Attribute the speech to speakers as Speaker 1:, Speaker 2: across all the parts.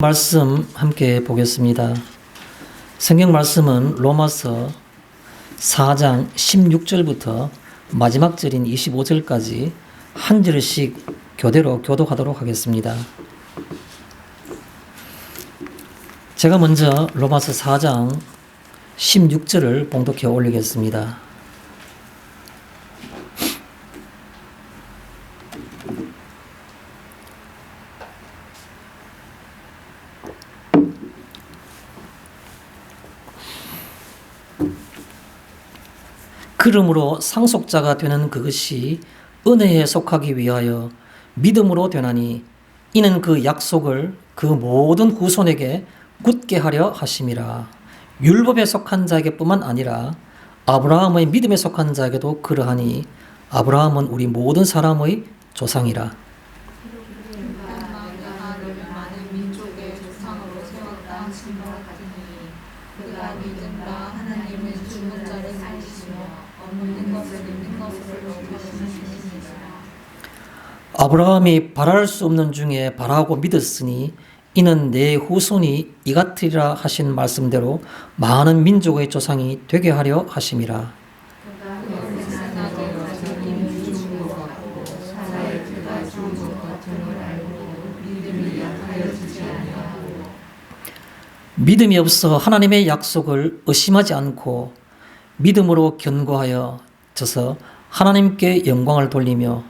Speaker 1: 말씀 함께 보겠습니다. 성경 말씀은 로마서 4장 16절부터 마지막 절인 25절까지 한 절씩 교대로 교독하도록 하겠습니다. 제가 먼저 로마서 4장 16절을 봉독해 올리겠습니다. 그러므로 상속자가 되는 그것이 은혜에 속하기 위하여 믿음으로 되나니 이는 그 약속을 그 모든 후손에게 굳게 하려 하심이라. 율법에 속한 자에게뿐만 아니라 아브라함의 믿음에 속한 자에게도 그러하니 아브라함은 우리 모든 사람의 조상이라. 아브라함이 바랄 수 없는 중에 바라고 믿었으니 이는 내 후손이 이같으리라 하신 말씀대로 많은 민족의 조상이 되게 하려 하심이라. 믿음이 없어 하나님의 약속을 의심하지 않고 믿음으로 견고하여 져서 하나님께 영광을 돌리며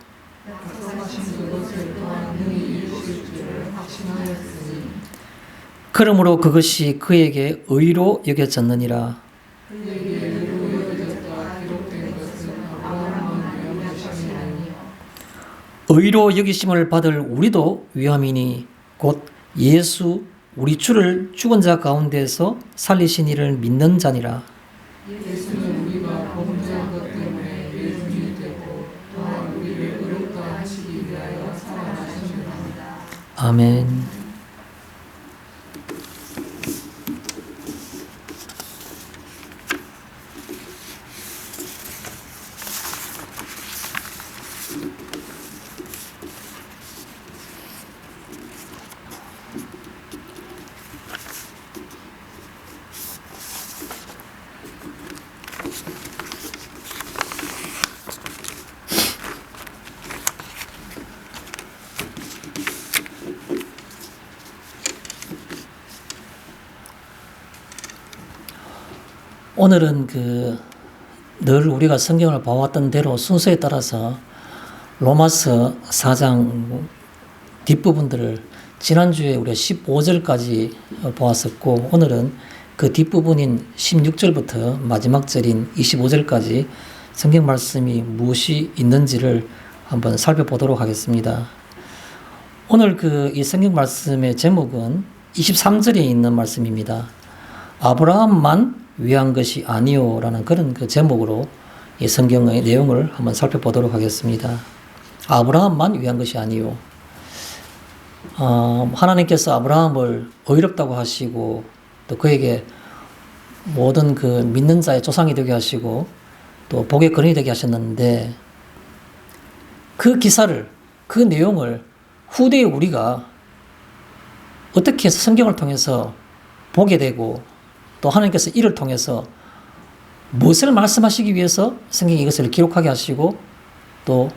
Speaker 1: 그러므로 그것이 그에게 의로 여겨졌느니라. 의로 여기심을 받을 우리도 위함이니 곧 예수 우리 주를 죽은 자 가운데서 살리신 이를 믿는 자니라.
Speaker 2: 예수는 우리가 범죄한 것 때문에 예수님이 되고 또한 우리를 의롭다 하시기 위하여 살아나셨습니다.
Speaker 1: 아멘. 오늘은 늘 우리가 성경을 봐왔던 대로 순서에 따라서 로마서 4장 뒷부분들을 지난주에 우리가 15절까지 보았었고 오늘은 그 뒷부분인 16절부터 마지막 절인 25절까지 성경 말씀이 무엇이 있는지를 한번 살펴보도록 하겠습니다. 오늘 이 성경 말씀의 제목은 23절에 있는 말씀입니다. 아브라함만 위한 것이 아니오라는 그런 제목으로 이 성경의 내용을 한번 살펴보도록 하겠습니다. 아브라함만 위한 것이 아니오. 하나님께서 아브라함을 의롭다고 하시고 또 그에게 모든 믿는 자의 조상이 되게 하시고 또 복의 근원이 되게 하셨는데 그 기사를 그 내용을 후대의 우리가 어떻게 해서 성경을 통해서 보게 되고 또 하나님께서 이를 통해서 무엇을 말씀하시기 위해서 성경이 이것을 기록하게 하시고 또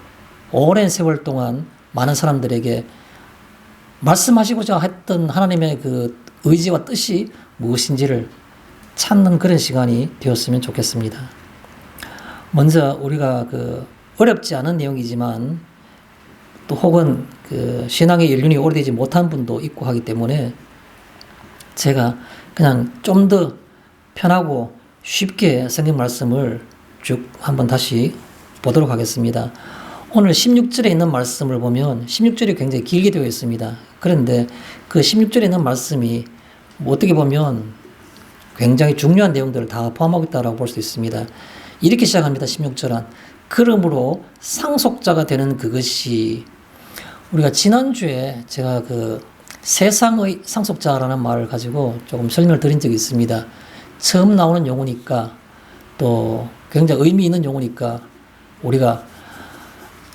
Speaker 1: 오랜 세월 동안 많은 사람들에게 말씀하시고자 했던 하나님의 의지와 뜻이 무엇인지를 찾는 그런 시간이 되었으면 좋겠습니다. 먼저 우리가 어렵지 않은 내용이지만 또 혹은 신앙의 연륜이 오래되지 못한 분도 있고 하기 때문에 제가 그냥 좀 더 편하고 쉽게 성경 말씀을 쭉 한번 다시 보도록 하겠습니다. 오늘 16절에 있는 말씀을 보면 16절이 굉장히 길게 되어 있습니다. 그런데 그 16절에 있는 말씀이 어떻게 보면 굉장히 중요한 내용들을 다 포함하고 있다고 볼 수 있습니다. 이렇게 시작합니다. 16절은 그러므로 상속자가 되는 그것이 우리가 지난주에 제가 세상의 상속자라는 말을 가지고 조금 설명을 드린 적이 있습니다. 처음 나오는 용어니까 또 굉장히 의미 있는 용어니까 우리가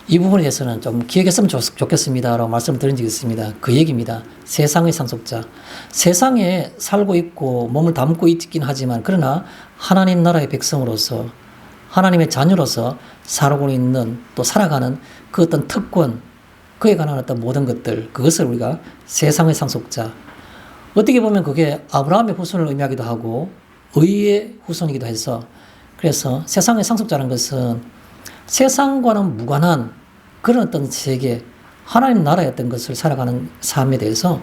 Speaker 1: 이 부분에 대해서는 좀 기억했으면 좋겠습니다라고 말씀을 드린 적이 있습니다. 그 얘기입니다. 세상의 상속자. 세상에 살고 있고 몸을 담고 있긴 하지만 그러나 하나님 나라의 백성으로서 하나님의 자녀로서 살아오고 있는 또 살아가는 그 어떤 특권, 그에 관한 어떤 모든 것들, 그것을 우리가 세상의 상속자. 어떻게 보면 그게 아브라함의 후손을 의미하기도 하고 의의 후손이기도 해서 그래서 세상의 상속자라는 것은 세상과는 무관한 그런 어떤 세계, 하나님 나라의 어떤 것을 살아가는 삶에 대해서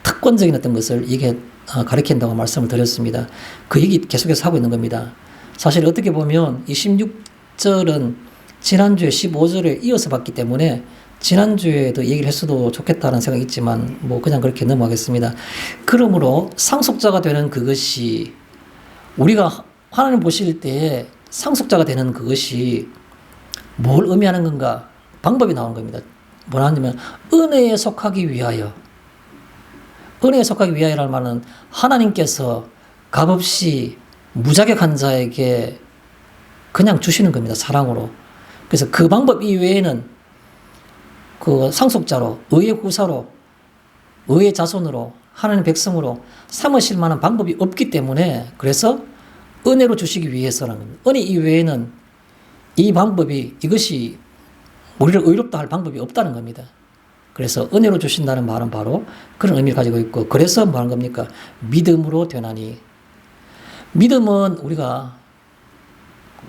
Speaker 1: 특권적인 어떤 것을 이게 가리킨다고 말씀을 드렸습니다. 그 얘기 계속해서 하고 있는 겁니다. 사실 어떻게 보면 이 16절은 지난주에 15절에 이어서 봤기 때문에 지난주에도 얘기를 했어도 좋겠다는 생각이 있지만 뭐 그냥 그렇게 넘어가겠습니다. 그러므로 상속자가 되는 그것이 우리가 하나님 보실 때에 상속자가 되는 그것이 뭘 의미하는 건가? 방법이 나오는 겁니다. 뭐냐면 은혜에 속하기 위하여. 은혜에 속하기 위하여라는 말은 하나님께서 값없이 무자격한 자에게 그냥 주시는 겁니다. 사랑으로. 그래서 그 방법 이외에는 그 상속자로, 의의 후사로, 의의 자손으로, 하나님 백성으로 삼으실 만한 방법이 없기 때문에 그래서 은혜로 주시기 위해서라는 겁니다. 은혜 이외에는 이 방법이 이것이 우리를 의롭다 할 방법이 없다는 겁니다. 그래서 은혜로 주신다는 말은 바로 그런 의미를 가지고 있고 그래서 뭐 하는 겁니까? 믿음으로 되나니. 믿음은 우리가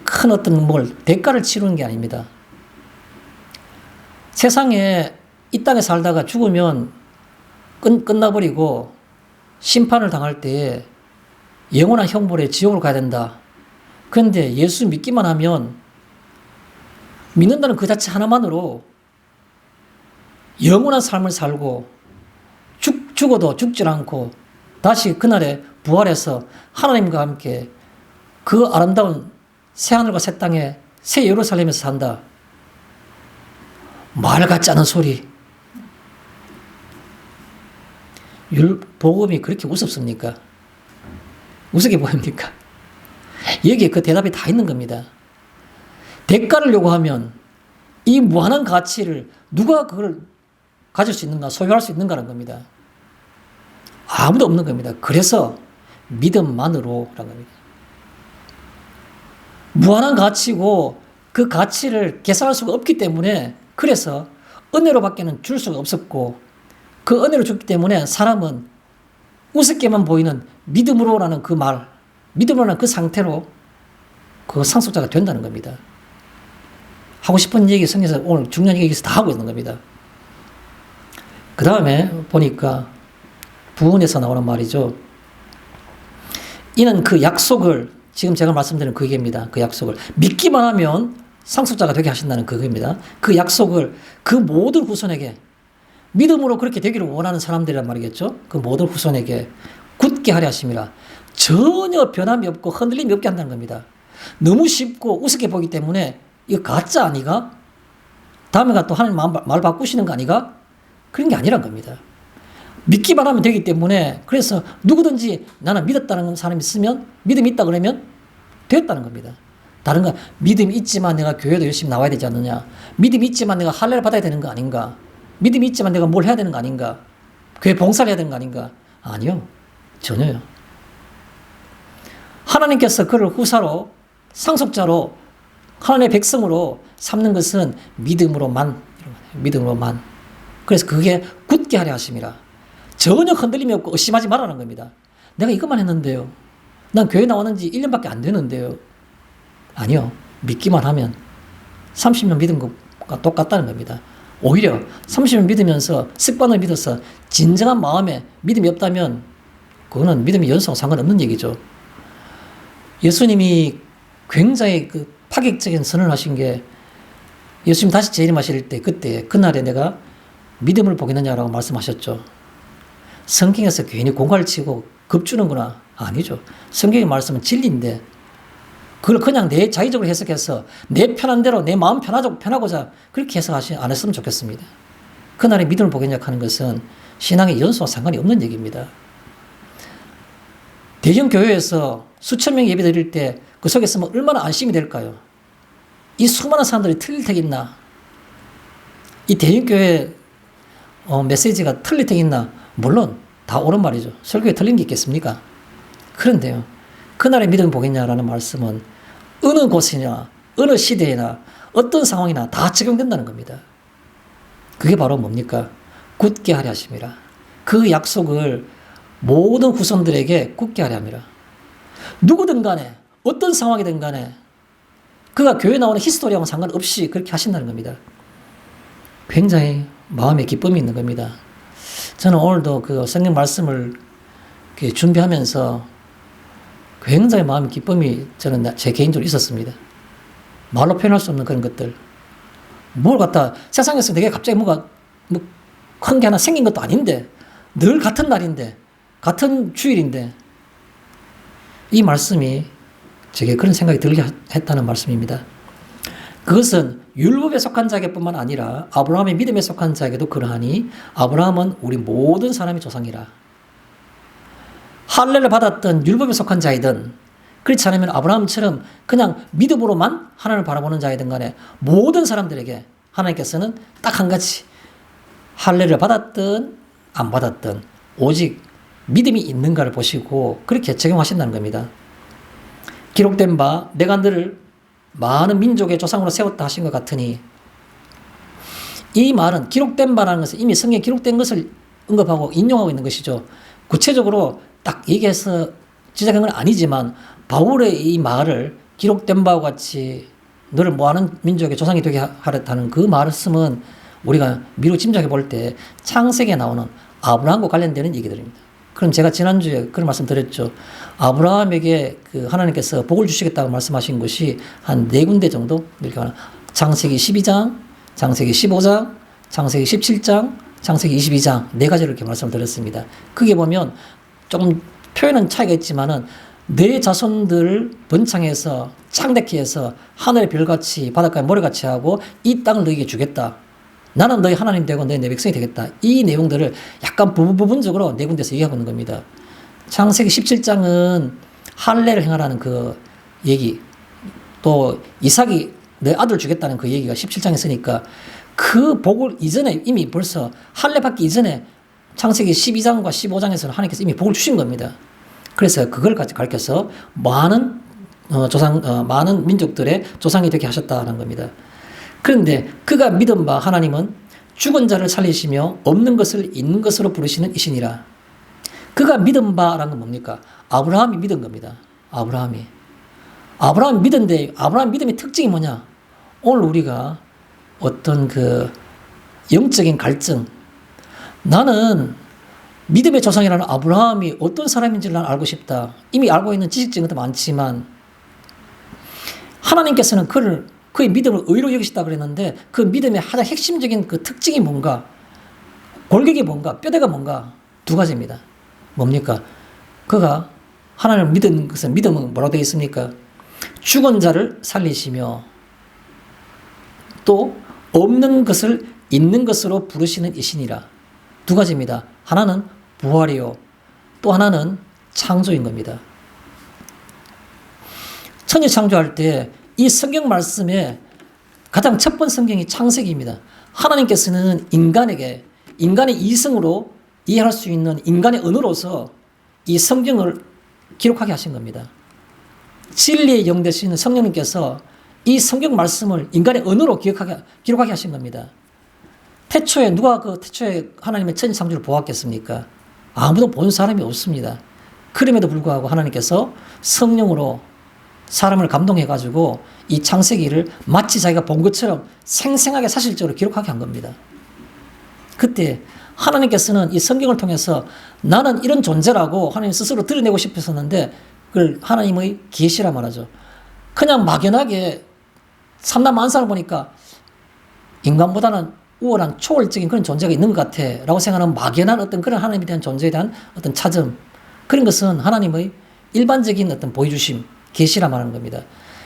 Speaker 1: 큰 어떤 대가를 치르는 게 아닙니다. 세상에 이 땅에 살다가 죽으면 끝나버리고 심판을 당할 때에 영원한 형벌에 지옥으로 가야 된다. 그런데 예수 믿기만 하면 믿는다는 그 자체 하나만으로 영원한 삶을 살고 죽어도 죽질 않고 다시 그날에 부활해서 하나님과 함께 그 아름다운 새하늘과 새 땅에 새 예루살렘에서 산다. 말 같지 않은 소리. 복음이 그렇게 우습습니까? 우습게 보입니까? 여기에 그 대답이 다 있는 겁니다. 대가를 요구하면 이 무한한 가치를 누가 그걸 가질 수 있는가, 소유할 수 있는가라는 겁니다. 아무도 없는 겁니다. 그래서 믿음만으로라는 겁니다. 무한한 가치고 그 가치를 계산할 수가 없기 때문에 그래서 은혜로밖에는 줄 수가 없었고 그 은혜로 줬기 때문에 사람은 우습게만 보이는 믿음으로라는 그 말, 믿음으로라는 그 상태로 그 상속자가 된다는 겁니다. 하고 싶은 얘기 성경에서 오늘 중요한 얘기에서 다 하고 있는 겁니다. 그 다음에 보니까 부언에서 나오는 말이죠. 이는 그 약속을 지금 제가 말씀드린 그 얘기입니다. 그 약속을 믿기만 하면 상속자가 되게 하신다는 그겁니다. 그 약속을 그 모든 후손에게 믿음으로 그렇게 되기를 원하는 사람들이란 말이겠죠. 그 모든 후손에게 굳게 하려 하심이라. 전혀 변함이 없고 흔들림이 없게 한다는 겁니다. 너무 쉽고 우습게 보기 때문에 이거 가짜 아니가? 다음에 또 하나님 말 바꾸시는 거 아니가? 그런 게 아니란 겁니다. 믿기만 하면 되기 때문에 그래서 누구든지 나는 믿었다는 사람이 있으면 믿음이 있다 그러면 되었다는 겁니다. 다른 거 믿음이 있지만 내가 교회도 열심히 나와야 되지 않느냐? 믿음이 있지만 내가 할례를 받아야 되는 거 아닌가? 믿음이 있지만 내가 뭘 해야 되는 거 아닌가? 교회 봉사를 해야 되는 거 아닌가? 아니요. 전혀요. 하나님께서 그를 후사로 상속자로 하나님의 백성으로 삼는 것은 믿음으로만. 그래서 그게 굳게 하려 하심이라. 전혀 흔들림이 없고 의심하지 말라는 겁니다. 내가 이것만 했는데요. 난 교회 나오는 지 1년밖에 안 되는데요. 아니요. 믿기만 하면 30년 믿은 것과 똑같다는 겁니다. 오히려 30년 믿으면서 습관을 믿어서 진정한 마음에 믿음이 없다면 그거는 믿음의 연수와 상관없는 얘기죠. 예수님이 굉장히 그 파격적인 선언을 하신 게 예수님 다시 재림하실 때 그때 그날에 내가 믿음을 보겠느냐라고 말씀하셨죠. 성경에서 괜히 공갈을 치고 겁주는구나. 아니죠. 성경의 말씀은 진리인데 그걸 그냥 내 자의적으로 해석해서 내 편한 대로 내 마음 편하고자 그렇게 해석하지 않았으면 좋겠습니다. 그날의 믿음을 보겠냐 하는 것은 신앙의 연수와 상관이 없는 얘기입니다. 대형교회에서 수천 명이 예배 드릴 때 그 속에 있으면 얼마나 안심이 될까요? 이 수많은 사람들이 틀릴 테겠나? 이 대형교회 메시지가 틀릴 테 있나? 물론 다 옳은 말이죠. 설교에 틀린 게 있겠습니까? 그런데요, 그날의 믿음을 보겠냐라는 말씀은 어느 곳이나 어느 시대나 어떤 상황이나 다 적용된다는 겁니다. 그게 바로 뭡니까? 굳게 하려 하심이라. 그 약속을 모든 후손들에게 굳게 하려 함이라. 누구든 간에 어떤 상황이든 간에 그가 교회 나오는 히스토리하고 상관없이 그렇게 하신다는 겁니다. 굉장히 마음에 기쁨이 있는 겁니다. 저는 오늘도 그 성경 말씀을 준비하면서 굉장히 마음의 기쁨이 저는 제 개인적으로 있었습니다. 말로 표현할 수 없는 그런 것들. 뭘 갖다 세상에서 내게 갑자기 뭐가 큰 게 하나 생긴 것도 아닌데 늘 같은 날인데 같은 주일인데 이 말씀이 제게 그런 생각이 들게 했다는 말씀입니다. 그것은 율법에 속한 자에게뿐만 아니라 아브라함의 믿음에 속한 자에게도 그러하니 아브라함은 우리 모든 사람의 조상이라. 할례를 받았던 율법에 속한 자이든 그렇지 않으면 아브라함처럼 그냥 믿음으로만 하나님을 바라보는 자이든 간에 모든 사람들에게 하나님께서는 딱 한 가지 할례를 받았든 안 받았든 오직 믿음이 있는가를 보시고 그렇게 적용하신다는 겁니다. 기록된 바 내가 너를 많은 민족의 조상으로 세웠다 하신 것 같으니 이 말은 기록된 바라는 것은 이미 성경에 기록된 것을 언급하고 인용하고 있는 것이죠. 구체적으로 딱 얘기해서 지적한 건 아니지만 바울의 이 말을 기록된 바와 같이 너를 모아는 민족의 조상이 되게 하랬다는 그 말씀은 우리가 미루 짐작해 볼 때 창세기에 나오는 아브라함과 관련되는 얘기들입니다. 그럼 제가 지난주에 그런 말씀 드렸죠. 아브라함에게 그 하나님께서 복을 주시겠다고 말씀하신 것이 한 4군데 정도 이렇게 하나. 창세기 12장, 창세기 15장, 창세기 17장, 창세기 22장 4가지를 이렇게 말씀을 드렸습니다. 그게 보면 조금 표현은 차이가 있지만은 내 자손들을 번창해서 창대케 해서 하늘의 별같이 바닷가의 모래같이 하고 이 땅을 너에게 주겠다. 나는 너희 하나님 되고 너희 내 백성이 되겠다. 이 내용들을 약간 부분적으로 4군데서 얘기하고 있는 겁니다. 창세기 17장은 할례를 행하라는 그 얘기, 또 이삭이 내 아들 주겠다는 그 얘기가 17장에 있으니까 그 복을 이전에 이미 벌써 할례 받기 이전에 창세기 12장과 15장에서는 하나님께서 이미 복을 주신 겁니다. 그래서 그걸 가르쳐서 많은 많은 민족들의 조상이 되게 하셨다는 겁니다. 그런데 그가 믿은 바 하나님은 죽은 자를 살리시며 없는 것을 있는 것으로 부르시는 이시니라. 그가 믿은 바라는 건 뭡니까? 아브라함이 믿은 겁니다. 아브라함이 믿은데 아브라함 믿음의 특징이 뭐냐? 오늘 우리가 어떤 그 영적인 갈증, 나는 믿음의 조상이라는 아브라함이 어떤 사람인지를 난 알고 싶다. 이미 알고 있는 지식적인 것도 많지만 하나님께서는 그의 믿음을 의로 여기시다 그랬는데 그 믿음의 가장 핵심적인 그 특징이 뭔가, 골격이 뭔가, 뼈대가 뭔가 2가지입니다. 뭡니까? 그가 하나님을 믿은 것은 믿음은 뭐라고 되어 있습니까? 죽은 자를 살리시며 또 없는 것을 있는 것으로 부르시는 이시니라. 2가지입니다. 하나는 부활이요, 또 하나는 창조인 겁니다. 천지 창조할 때 이 성경 말씀의 가장 첫 번째 성경이 창세기입니다. 하나님께서는 인간에게 인간의 이성으로 이해할 수 있는 인간의 언어로서 이 성경을 기록하게 하신 겁니다. 진리의 영 되시는 성령님께서 이 성경 말씀을 인간의 언어로 기록하게 하신 겁니다. 태초에 누가 태초에 하나님의 천지 창조를 보았겠습니까? 아무도 본 사람이 없습니다. 그럼에도 불구하고 하나님께서 성령으로 사람을 감동해가지고 이 창세기를 마치 자기가 본 것처럼 생생하게 사실적으로 기록하게 한 겁니다. 그때 하나님께서는 이 성경을 통해서 나는 이런 존재라고 하나님 스스로 드러내고 싶었었는데 그걸 하나님의 계시라 말하죠. 그냥 막연하게 삼라만상을 보니까 인간보다는 우월한 초월적인 그런 존재가 있는 것 같아 라고 생각하는 막연한 어떤 그런 하나님에 대한 존재에 대한 어떤 찾음, 그런 것은 하나님의 일반적인 어떤 보여주심, 계시라 말하는 겁니다.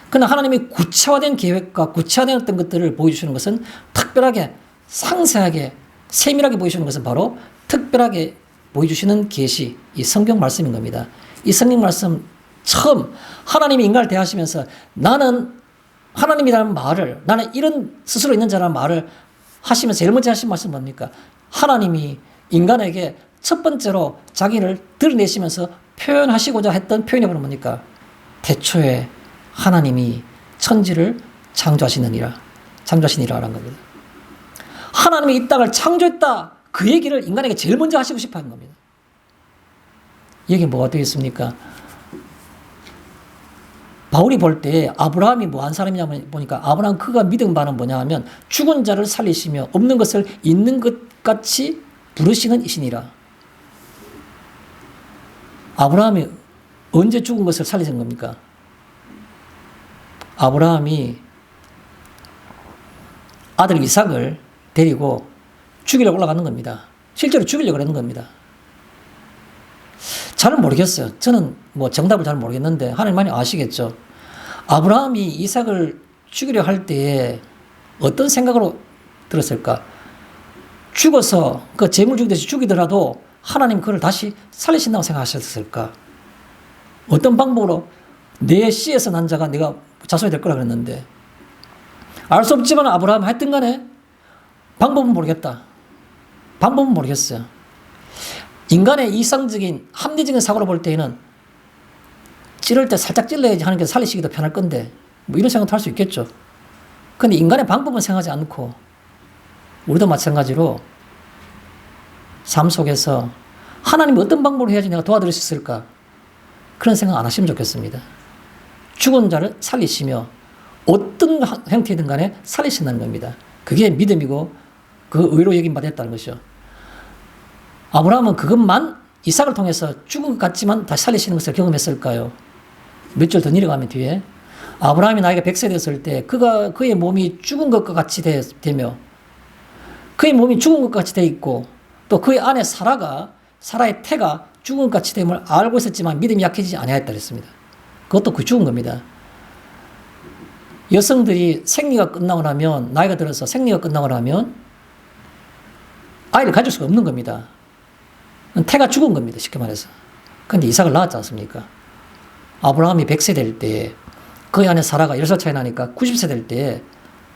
Speaker 1: 그러나 하나님이 구체화된 계획과 구체화된 어떤 것들을 보여주시는 것은 특별하게 상세하게 세밀하게 보여주시는 것은 바로 특별하게 보여주시는 계시, 이 성경 말씀인 겁니다. 이 성경 말씀 처음 하나님이 인간을 대하시면서 나는 하나님이라는 말을, 나는 이런 스스로 있는 자라는 말을 하시면서 제일 먼저 하신 말씀 뭡니까? 하나님이 인간에게 첫 번째로 자기를 드러내시면서 표현하시고자 했던 표현이 바로 뭡니까? 태초에 하나님이 천지를 창조하시니라라는 겁니다. 하나님이 이 땅을 창조했다. 그 얘기를 인간에게 제일 먼저 하시고 싶어 하는 겁니다. 이게 뭐가 되겠습니까? 바울이 볼 때 아브라함이 뭐 한 사람이냐 보니까 아브라함 그가 믿은 바는 뭐냐 하면 죽은 자를 살리시며 없는 것을 있는 것 같이 부르시는 이시니라. 아브라함이 언제 죽은 것을 살리신 겁니까? 아브라함이 아들 이삭을 데리고 죽이려고 올라가는 겁니다. 실제로 죽이려고 하는 겁니다. 잘 모르겠어요. 저는 뭐 정답을 잘 모르겠는데 하나님 많이 아시겠죠. 아브라함이 이삭을 죽이려 할 때에 어떤 생각으로 들었을까? 죽어서 그 재물 죽이듯이 죽이더라도 하나님 그를 다시 살리신다고 생각하셨을까? 어떤 방법으로 내 씨에서 난 자가 내가 자손이 될 거라 그랬는데 알 수 없지만 아브라함이 하여튼 간에 방법은 모르겠다. 방법은 모르겠어요. 인간의 이상적인 합리적인 사고로 볼 때에는 찌를 때 살짝 찔러야지 하는 게 살리시기 더 편할 건데 뭐 이런 생각도 할 수 있겠죠. 그런데 인간의 방법은 생각하지 않고 우리도 마찬가지로 삶 속에서 하나님이 어떤 방법으로 해야지 내가 도와드릴 수 있을까? 그런 생각 안 하시면 좋겠습니다. 죽은 자를 살리시며 어떤 형태든 간에 살리신다는 겁니다. 그게 믿음이고 그 의로 여김 받았다는 것이죠. 아브라함은 그것만 이삭을 통해서 죽은 것 같지만 다시 살리시는 것을 경험했을까요? 몇 줄 더 내려가면 뒤에 아브라함이 나이가 100세 되었을 때 그의 몸이 죽은 것과 같이 되며 그의 몸이 죽은 것 같이 돼 있고 또 그의 아내 사라의 태가 죽은 것 같이 됨을 알고 있었지만 믿음이 약해지지 아니하였다 그랬습니다. 그것도 그 죽은 겁니다. 여성들이 생리가 끝나고 나면 나이가 들어서 생리가 끝나고 나면 아이를 가질 수가 없는 겁니다. 태가 죽은 겁니다. 쉽게 말해서. 그런데 이삭을 낳았지 않습니까? 아브라함이 100세 될 때 그의 아내 사라가 10살 차이 나니까 90세 될 때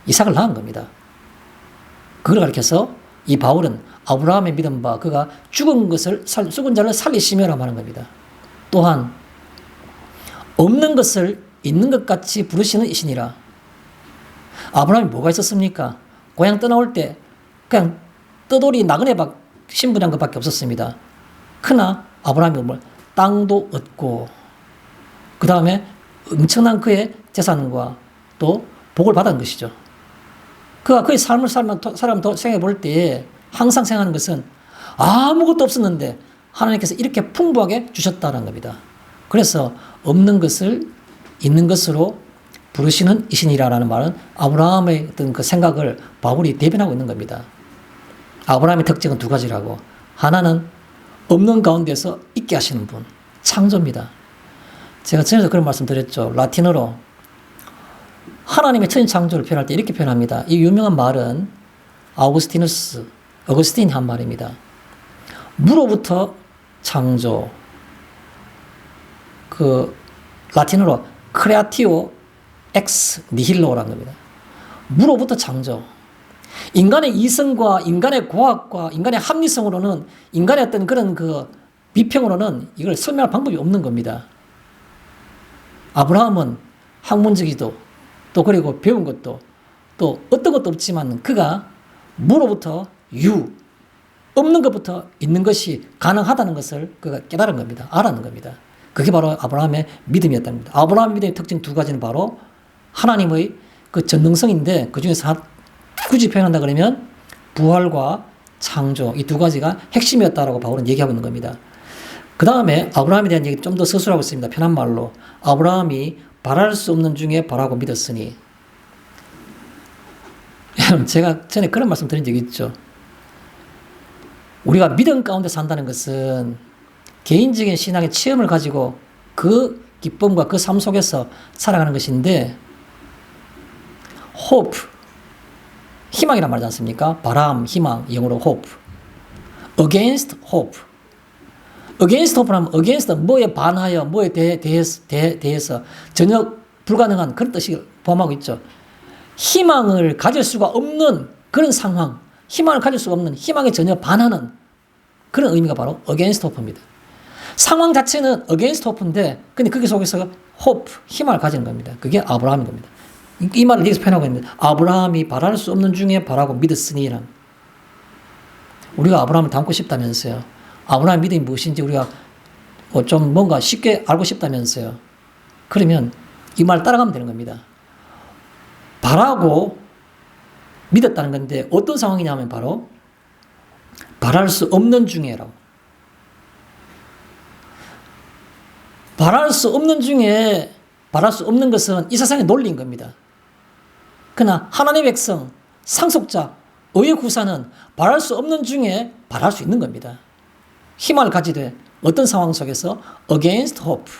Speaker 1: 이삭을 낳은 겁니다. 그걸 가리켜서 이 바울은 아브라함의 믿은 바 그가 죽은 자를 살리시며라고 하는 겁니다. 또한 없는 것을 있는 것 같이 부르시는 이시니라. 아브라함이 뭐가 있었습니까? 고향 떠나올 때 그냥 떠돌이 나그네 신분한 것밖에 없었습니다. 그러나 아브라함이 땅도 얻고 그 다음에 엄청난 그의 재산과 또 복을 받은 것이죠. 그가 그의 삶을 생각해 볼 때에 항상 생각하는 것은 아무것도 없었는데 하나님께서 이렇게 풍부하게 주셨다는 겁니다. 그래서 없는 것을 있는 것으로 부르시는 이신이라는 말은 아브라함의 어떤 그 생각을 바울이 대변하고 있는 겁니다. 아브라함의 특징은 두 가지라고. 하나는 없는 가운데서 있게 하시는 분, 창조입니다. 제가 전에도 그런 말씀 드렸죠. 라틴어로 하나님의 천지 창조를 표현할 때 이렇게 표현합니다. 이 유명한 말은 어거스틴이 한 말입니다. 무로부터 창조. 그 라틴어로 크레아티오 엑스 니힐로라는 겁니다. 무로부터 창조. 인간의 이성과 인간의 과학과 인간의 합리성으로는 인간의 어떤 그런 그 비평으로는 이걸 설명할 방법이 없는 겁니다. 아브라함은 학문적이도 또 그리고 배운 것도 또 어떤 것도 없지만 그가 무로부터 없는 것부터 있는 것이 가능하다는 것을 그가 깨달은 겁니다. 알았는 겁니다. 그게 바로 아브라함의 믿음이었다는 겁니다. 아브라함의 믿음의 특징 두 가지는 바로 하나님의 그 전능성인데 그 중에서 굳이 표현한다 그러면 부활과 창조 이 두 가지가 핵심이었다라고 바울은 얘기하고 있는 겁니다. 그 다음에 아브라함에 대한 얘기 좀 더 서술하고 있습니다. 편한 말로 아브라함이 바랄 수 없는 중에 바라고 믿었으니 제가 전에 그런 말씀 드린 적이 있죠. 우리가 믿음 가운데 산다는 것은 개인적인 신앙의 체험을 가지고 그 기쁨과 그 삶 속에서 살아가는 것인데 hope 희망이란 말이지 않습니까? 바람, 희망, 영어로 hope. against hope. against hope라면 against 뭐에 반하여 뭐에 대해서 전혀 불가능한 그런 뜻이 포함하고 있죠. 희망을 가질 수가 없는 그런 상황, 희망을 가질 수가 없는, 희망에 전혀 반하는 그런 의미가 바로 against hope입니다. 상황 자체는 against hope인데, 근데 거기 속에서 hope, 희망을 가지는 겁니다. 그게 아브라함인 겁니다. 이 말을 여기서 표현하고 있는데, 아브라함이 바랄 수 없는 중에 바라고 믿었으니랑. 우리가 아브라함을 닮고 싶다면서요. 아브라함의 믿음이 무엇인지 우리가 좀 뭔가 쉽게 알고 싶다면서요. 그러면 이 말 따라가면 되는 겁니다. 바라고 믿었다는 건데 어떤 상황이냐면 바로 바랄 수 없는 중에라고. 바랄 수 없는 중에 바랄 수 없는 것은 이 세상의 논리인 겁니다. 그러나 하나님의 백성, 상속자, 의의 구사는 바랄 수 없는 중에 바랄 수 있는 겁니다. 희망을 가지되 어떤 상황 속에서 against hope,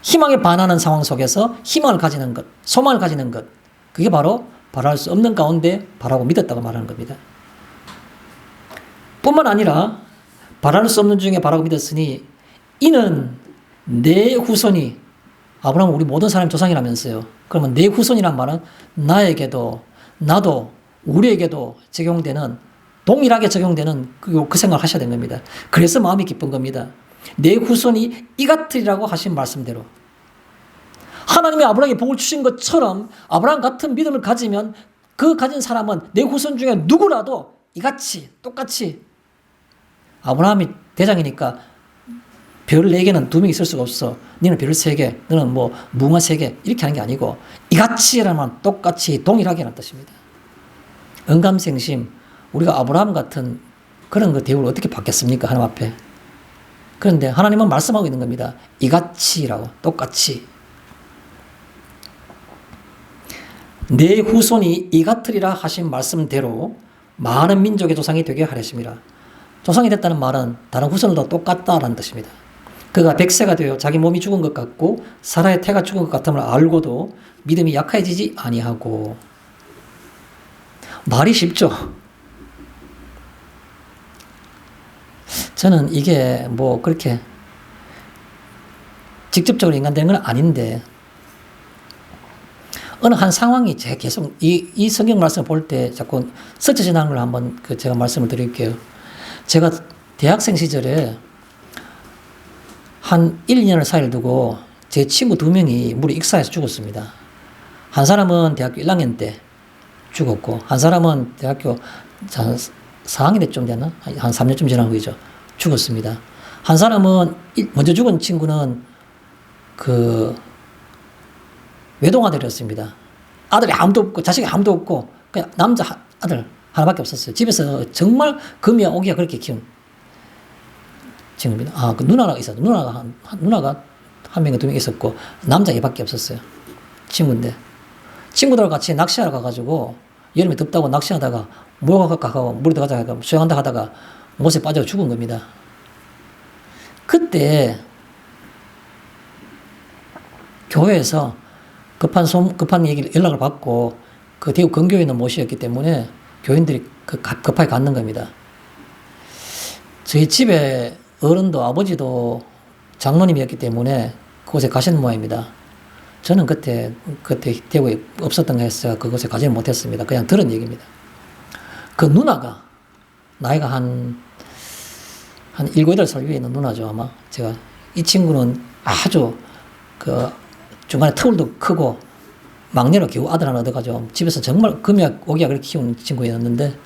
Speaker 1: 희망에 반하는 상황 속에서 희망을 가지는 것, 소망을 가지는 것, 그게 바로 바랄 수 없는 가운데 바라고 믿었다고 말하는 겁니다. 뿐만 아니라 바랄 수 없는 중에 바라고 믿었으니 이는 내 후손이, 아브라함은 우리 모든 사람의 조상이라면서요. 그러면 내 후손이란 말은 나에게도, 나도, 우리에게도 적용되는, 동일하게 적용되는 그 생각을 하셔야 되는 겁니다. 그래서 마음이 기쁜 겁니다. 내 후손이 이 같으리라고 하신 말씀대로 하나님이 아브라함에게 복을 주신 것처럼 아브라함 같은 믿음을 가지면 그 가진 사람은 내 후손 중에 누구라도 이같이 똑같이, 아브라함이 대장이니까 별 4개는 2명 있을 수가 없어. 너는 별 3개, 너는 뭐 무궁화 3개 이렇게 하는 게 아니고 이같이라면 똑같이 동일하게라는 뜻입니다. 언감생심, 우리가 아브라함 같은 그런 그 대우를 어떻게 받겠습니까? 하나님 앞에. 그런데 하나님은 말씀하고 있는 겁니다. 이같이라고, 똑같이. 내 후손이 이 같으리라 하신 말씀대로 많은 민족의 조상이 되게 하려십니다. 조상이 됐다는 말은 다른 후손들도 똑같다라는 뜻입니다. 그가 100세가 되어 자기 몸이 죽은 것 같고 사라의 태가 죽은 것 같음을 알고도 믿음이 약해지지 아니하고. 말이 쉽죠? 저는 이게 뭐 그렇게 직접적으로 인간되는 건 아닌데 어느 한 상황이 제가 계속 이 성경 말씀을 볼 때 자꾸 스쳐지는 걸 한번 제가 말씀을 드릴게요. 제가 대학생 시절에 한 1, 2년을 사이를 두고 제 친구 2명이 물에 익사해서 죽었습니다. 한 사람은 대학교 1학년 때 죽었고, 한 사람은 대학교 4학년 때쯤 됐나? 한 3년쯤 지난 후이죠. 죽었습니다. 한 사람은 먼저 죽은 친구는 외동아들이었습니다. 아들이 아무도 없고 자식이 아무도 없고 그냥 남자 아들 하나밖에 없었어요. 집에서 정말 금이야 오기야 그렇게 키운 친구입니다. 그 누나가 있었죠. 누나가 한 명이 2명 있었고 남자 얘밖에 없었어요. 친구인데 친구들과 같이 낚시하러 가가지고 여름에 덥다고 낚시하다가 모여가고 물에 들어가자 하다가 수영한다 하다가 못에 빠져 죽은 겁니다. 그때 교회에서 급한 얘기를 연락을 받고 그 대구 근교에 있는 못이었기 때문에 교인들이 급하게 갔는 겁니다. 저희 집에 어른도 아버지도 장로님이었기 때문에 그곳에 가시는 모양입니다. 저는 그때 대구에 없었던 거 해서 그곳에 가지는 못했습니다. 그냥 들은 얘기입니다. 그 누나가 나이가 한 7, 8살 위에 있는 누나죠, 아마. 이 친구는 아주 중간에 터울도 크고 막내로 겨우 아들 하나 얻어가지고 집에서 정말 금이야 오기야 그렇게 키우는 친구였는데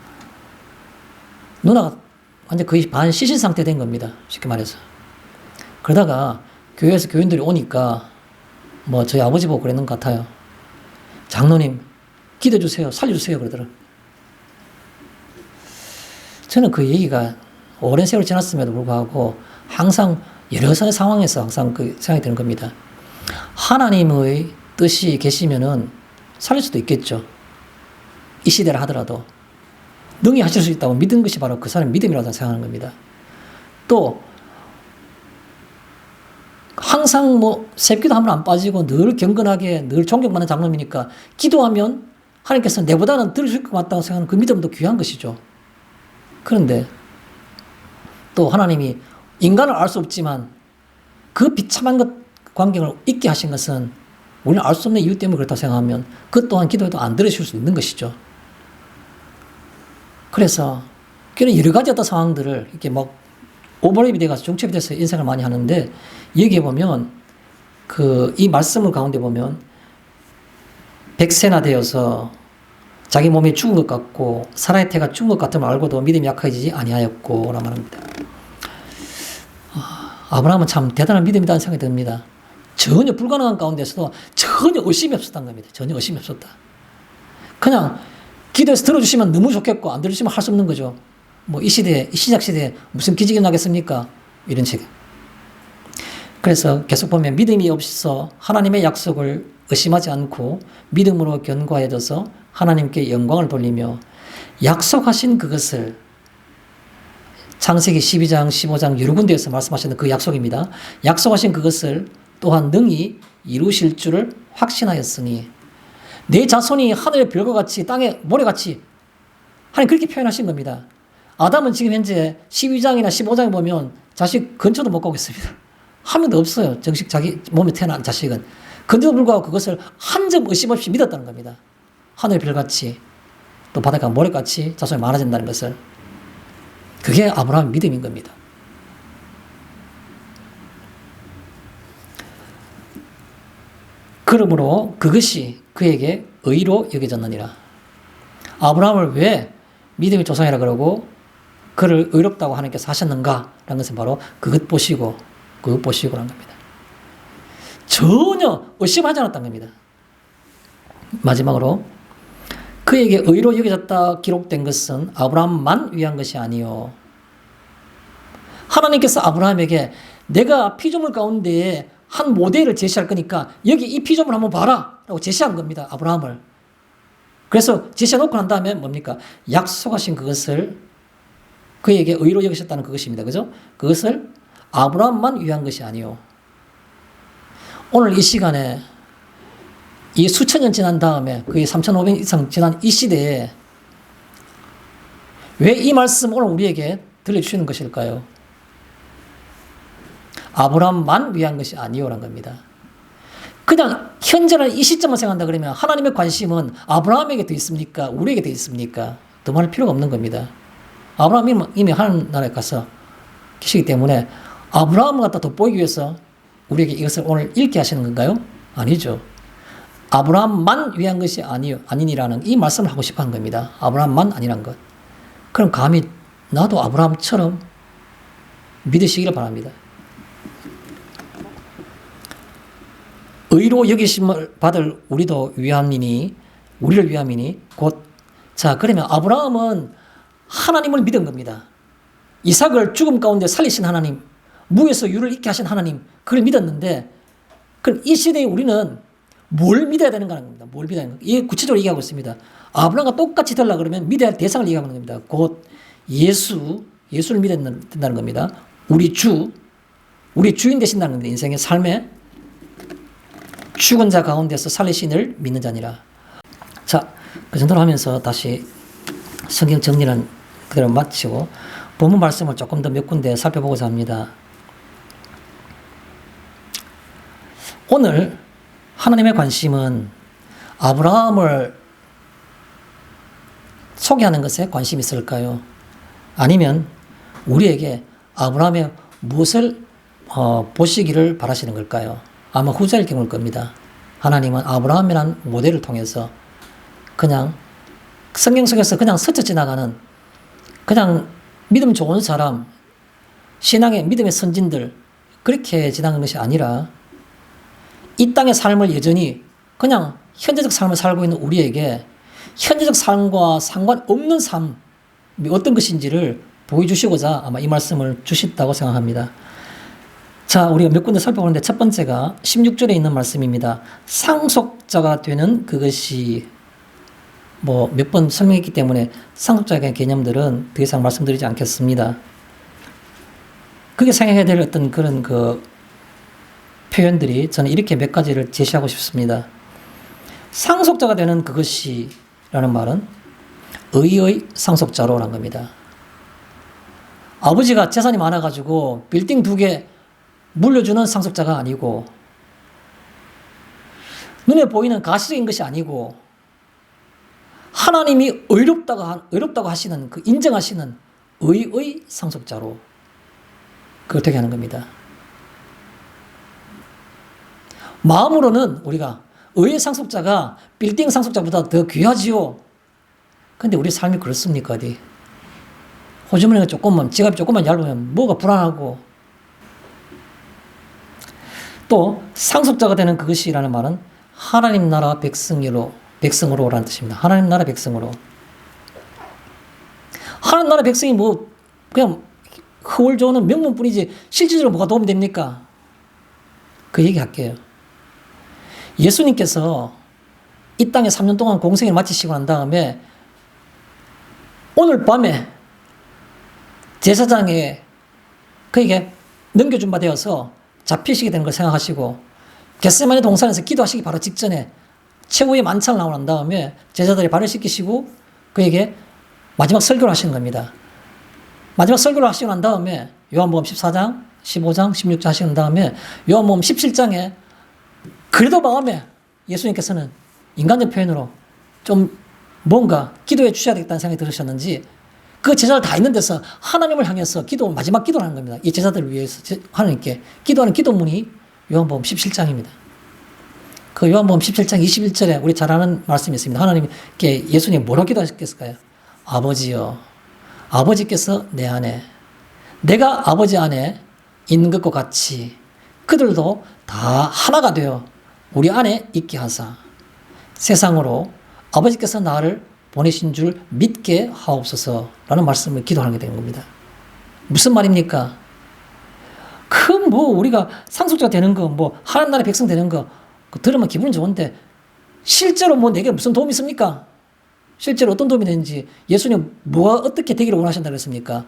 Speaker 1: 누나가 완전 거의 반 시신 상태 된 겁니다. 쉽게 말해서. 그러다가 교회에서 교인들이 오니까 저희 아버지 보고 그랬는 것 같아요. 장로님 기도해주세요. 살려주세요. 그러더라고요. 저는 그 얘기가 오랜 세월 지났음에도 불구하고 항상 여러 상황에서 항상 그 생각이 드는 겁니다. 하나님의 뜻이 계시면은 살릴 수도 있겠죠. 이 시대를 하더라도. 능히 하실 수 있다고 믿은 것이 바로 그 사람의 믿음이라고 생각하는 겁니다. 또 항상 새벽기도 한 번 안 빠지고 늘 경건하게 늘 존경받는 장로님이니까 기도하면 하나님께서 내보다는 들으실 것 같다고 생각하는 그 믿음도 귀한 것이죠. 그런데 또 하나님이 인간을 알 수 없지만 그 비참한 광경을 있게 하신 것은 우리는 알 수 없는 이유 때문에 그렇다고 생각하면 그 또한 기도해도 안 들으실 수 있는 것이죠. 그래서 그런 여러 가지 어떤 상황들을 이렇게 막 오버랩이 돼가지고 중첩이 돼서 인생을 많이 하는데, 여기에 보면 이 말씀을 가운데 보면 백세나 되어서 자기 몸이 죽은 것 같고 사라의 태가 죽은 것 같음을 알고도 믿음이 약해지지 아니하였고 라고 말합니다. 아브라함은 참 대단한 믿음이라는 생각이 듭니다. 전혀 불가능한 가운데서도 전혀 의심이 없었다는 겁니다. 전혀 의심이 없었다. 그냥 기도해서 들어주시면 너무 좋겠고 안 들어주시면 할 수 없는 거죠. 뭐 이 시대에, 이 신약 시대에 무슨 기적이 나겠습니까? 이런 식. 그래서 계속 보면 믿음이 없어 하나님의 약속을 의심하지 않고 믿음으로 견고해져서 하나님께 영광을 돌리며 약속하신 그것을, 창세기 12장, 15장 여러 군데에서 말씀하시는 그 약속입니다. 약속하신 그것을 또한 능히 이루실 줄을 확신하였으니, 내 자손이 하늘의 별과 같이 땅의 모래같이, 하나님 그렇게 표현하신 겁니다. 아담은 지금 현재 12장이나 15장에 보면 자식 근처도 못 가고 있습니다. 한 명도 없어요. 정식 자기 몸에 태어난 자식은. 근데도 불구하고 그것을 한 점 의심 없이 믿었다는 겁니다. 하늘의 별같이 또 바닷가 모래같이 자손이 많아진다는 것을. 그게 아브라함의 믿음인 겁니다. 그러므로 그것이 그에게 의로 여겨졌느니라. 아브라함을 왜 믿음의 조상이라 그러고 그를 의롭다고 하나님께서 하셨는가라는 것은 바로 그것 보시고라는 겁니다. 전혀 의심하지 않았다는 겁니다. 마지막으로 그에게 의로 여겨졌다 기록된 것은 아브라함만 위한 것이 아니요. 하나님께서 아브라함에게 내가 피조물 가운데에 한 모델을 제시할 거니까 여기 이 피조물 한번 봐라 라고 제시한 겁니다. 아브라함을. 그래서 제시해놓고 난 다음에 뭡니까? 약속하신 그것을 그에게 의로 여기셨다는 그것입니다. 그죠? 그것을 아브라함만 위한 것이 아니요. 오늘 이 시간에 이 수천 년 지난 다음에 거의 3,500년 이상 지난 이 시대에 왜 이 말씀 오늘 우리에게 들려주시는 것일까요? 아브라함만 위한 것이 아니요라는 겁니다. 그냥 현재는 이 시점을 생각한다 그러면 하나님의 관심은 아브라함에게 더 있습니까? 우리에게 더 있습니까? 더 많을 필요가 없는 겁니다. 아브라함이 이미 하늘나라에 가서 계시기 때문에 아브라함 갖다 돋보이기 위해서 우리에게 이것을 오늘 읽게 하시는 건가요? 아니죠. 아브라함만 위한 것이 아니니라는 이 말씀을 하고 싶어 한 겁니다. 아브라함만 아니란 것. 그럼 감히 나도 아브라함처럼 믿으시기를 바랍니다. 의로 여기심을 받을 우리를 위함이니 곧. 자, 그러면 아브라함은 하나님을 믿은 겁니다. 이삭을 죽음 가운데 살리신 하나님, 무에서 유를 잃게 하신 하나님, 그걸 믿었는데, 그럼 이 시대에 우리는 뭘 믿어야 되는가는 겁니다. 뭘 믿어야 되는가. 이게 구체적으로 얘기하고 있습니다. 아브라함과 똑같이 되려고 그러면 믿어야 할 대상을 얘기하는 겁니다. 곧 예수를 믿어야 된다는 겁니다. 우리 주인 되신다는 겁니다. 인생의 삶에 죽은 자 가운데서 살리신을 믿는 자니라. 자, 그 정도로 하면서 다시 성경 정리는 그대로 마치고 본문 말씀을 조금 더 몇 군데 살펴보고자 합니다. 오늘 하나님의 관심은 아브라함을 소개하는 것에 관심이 있을까요? 아니면 우리에게 아브라함의 무엇을 보시기를 바라시는 걸까요? 아마 후자일 경우일 겁니다. 하나님은 아브라함이라는 모델을 통해서 그냥 성경 속에서 그냥 스쳐 지나가는 그냥 믿음 좋은 사람, 신앙의 믿음의 선진들 그렇게 지나가는 것이 아니라 이 땅의 삶을 여전히 그냥 현재적 삶을 살고 있는 우리에게 현재적 삶과 상관없는 삶이 어떤 것인지를 보여주시고자 아마 이 말씀을 주셨다고 생각합니다. 자, 우리가 몇 군데 살펴보는데 첫 번째가 16절에 있는 말씀입니다. 상속자가 되는 그것이 뭐 몇 번 설명했기 때문에 상속자에 대한 개념들은 더 이상 말씀드리지 않겠습니다. 그게 생각해야 될 어떤 그런 표현들이 저는 이렇게 몇 가지를 제시하고 싶습니다. 상속자가 되는 그것이 라는 말은 의의 상속자로라는 겁니다. 아버지가 재산이 많아가지고 빌딩 2개 물려주는 상속자가 아니고 눈에 보이는 가시적인 것이 아니고 하나님이 의롭다고 하시는 그 인정하시는 의의 상속자로 그걸 되게 하는 겁니다. 마음으로는 우리가 의의 상속자가 빌딩 상속자보다 더 귀하지요. 근데 우리 삶이 그렇습니까? 어디? 호주머니가 조금만, 지갑이 조금만 얇으면 뭐가 불안하고. 또 상속자가 되는 그것이라는 말은 하나님 나라 백성으로라는 뜻입니다. 하나님 나라 백성으로. 하나님 나라 백성이 뭐 그냥 허울 좋은 명문뿐이지 실질적으로 뭐가 도움이 됩니까? 그 얘기 할게요. 예수님께서 이 땅에 3년 동안 공생을 마치시고 난 다음에 오늘 밤에 제사장에 그에게 넘겨준 바 되어서 잡히시게 되는 걸 생각하시고 겟세마네 동산에서 기도하시기 바로 직전에 최후의 만찬을 나오고 난 다음에 제자들이 발을 씻기시고 그에게 마지막 설교를 하시는 겁니다. 마지막 설교를 하시고 난 다음에 요한복음 14장, 15장, 16장 하시는 다음에 요한복음 17장에 그래도 마음에 예수님께서는 인간적 표현으로 좀 뭔가 기도해 주셔야 되겠다는 생각이 들으셨는지 그 제자들 다 있는 데서 하나님을 향해서 마지막 기도를 하는 겁니다. 이 제자들을 위해서 하나님께 기도하는 기도문이 요한복음 17장입니다. 그 요한복음 17장 21절에 우리 잘 아는 말씀이 있습니다. 하나님께 예수님이 뭐라고 기도하셨겠을까요? 아버지여, 아버지께서 내 안에, 내가 아버지 안에 있는 것과 같이 그들도 다 하나가 되어 우리 안에 있게 하사 세상으로 아버지께서 나를 보내신 줄 믿게 하옵소서라는 말씀을 기도하게 되는 겁니다. 무슨 말입니까? 우리가 상속자 되는 거, 하나님 나라의 백성 되는 거, 들으면 기분은 좋은데, 실제로 내게 무슨 도움이 있습니까? 실제로 어떤 도움이 되는지, 예수님 어떻게 되기를 원하신다고 했습니까?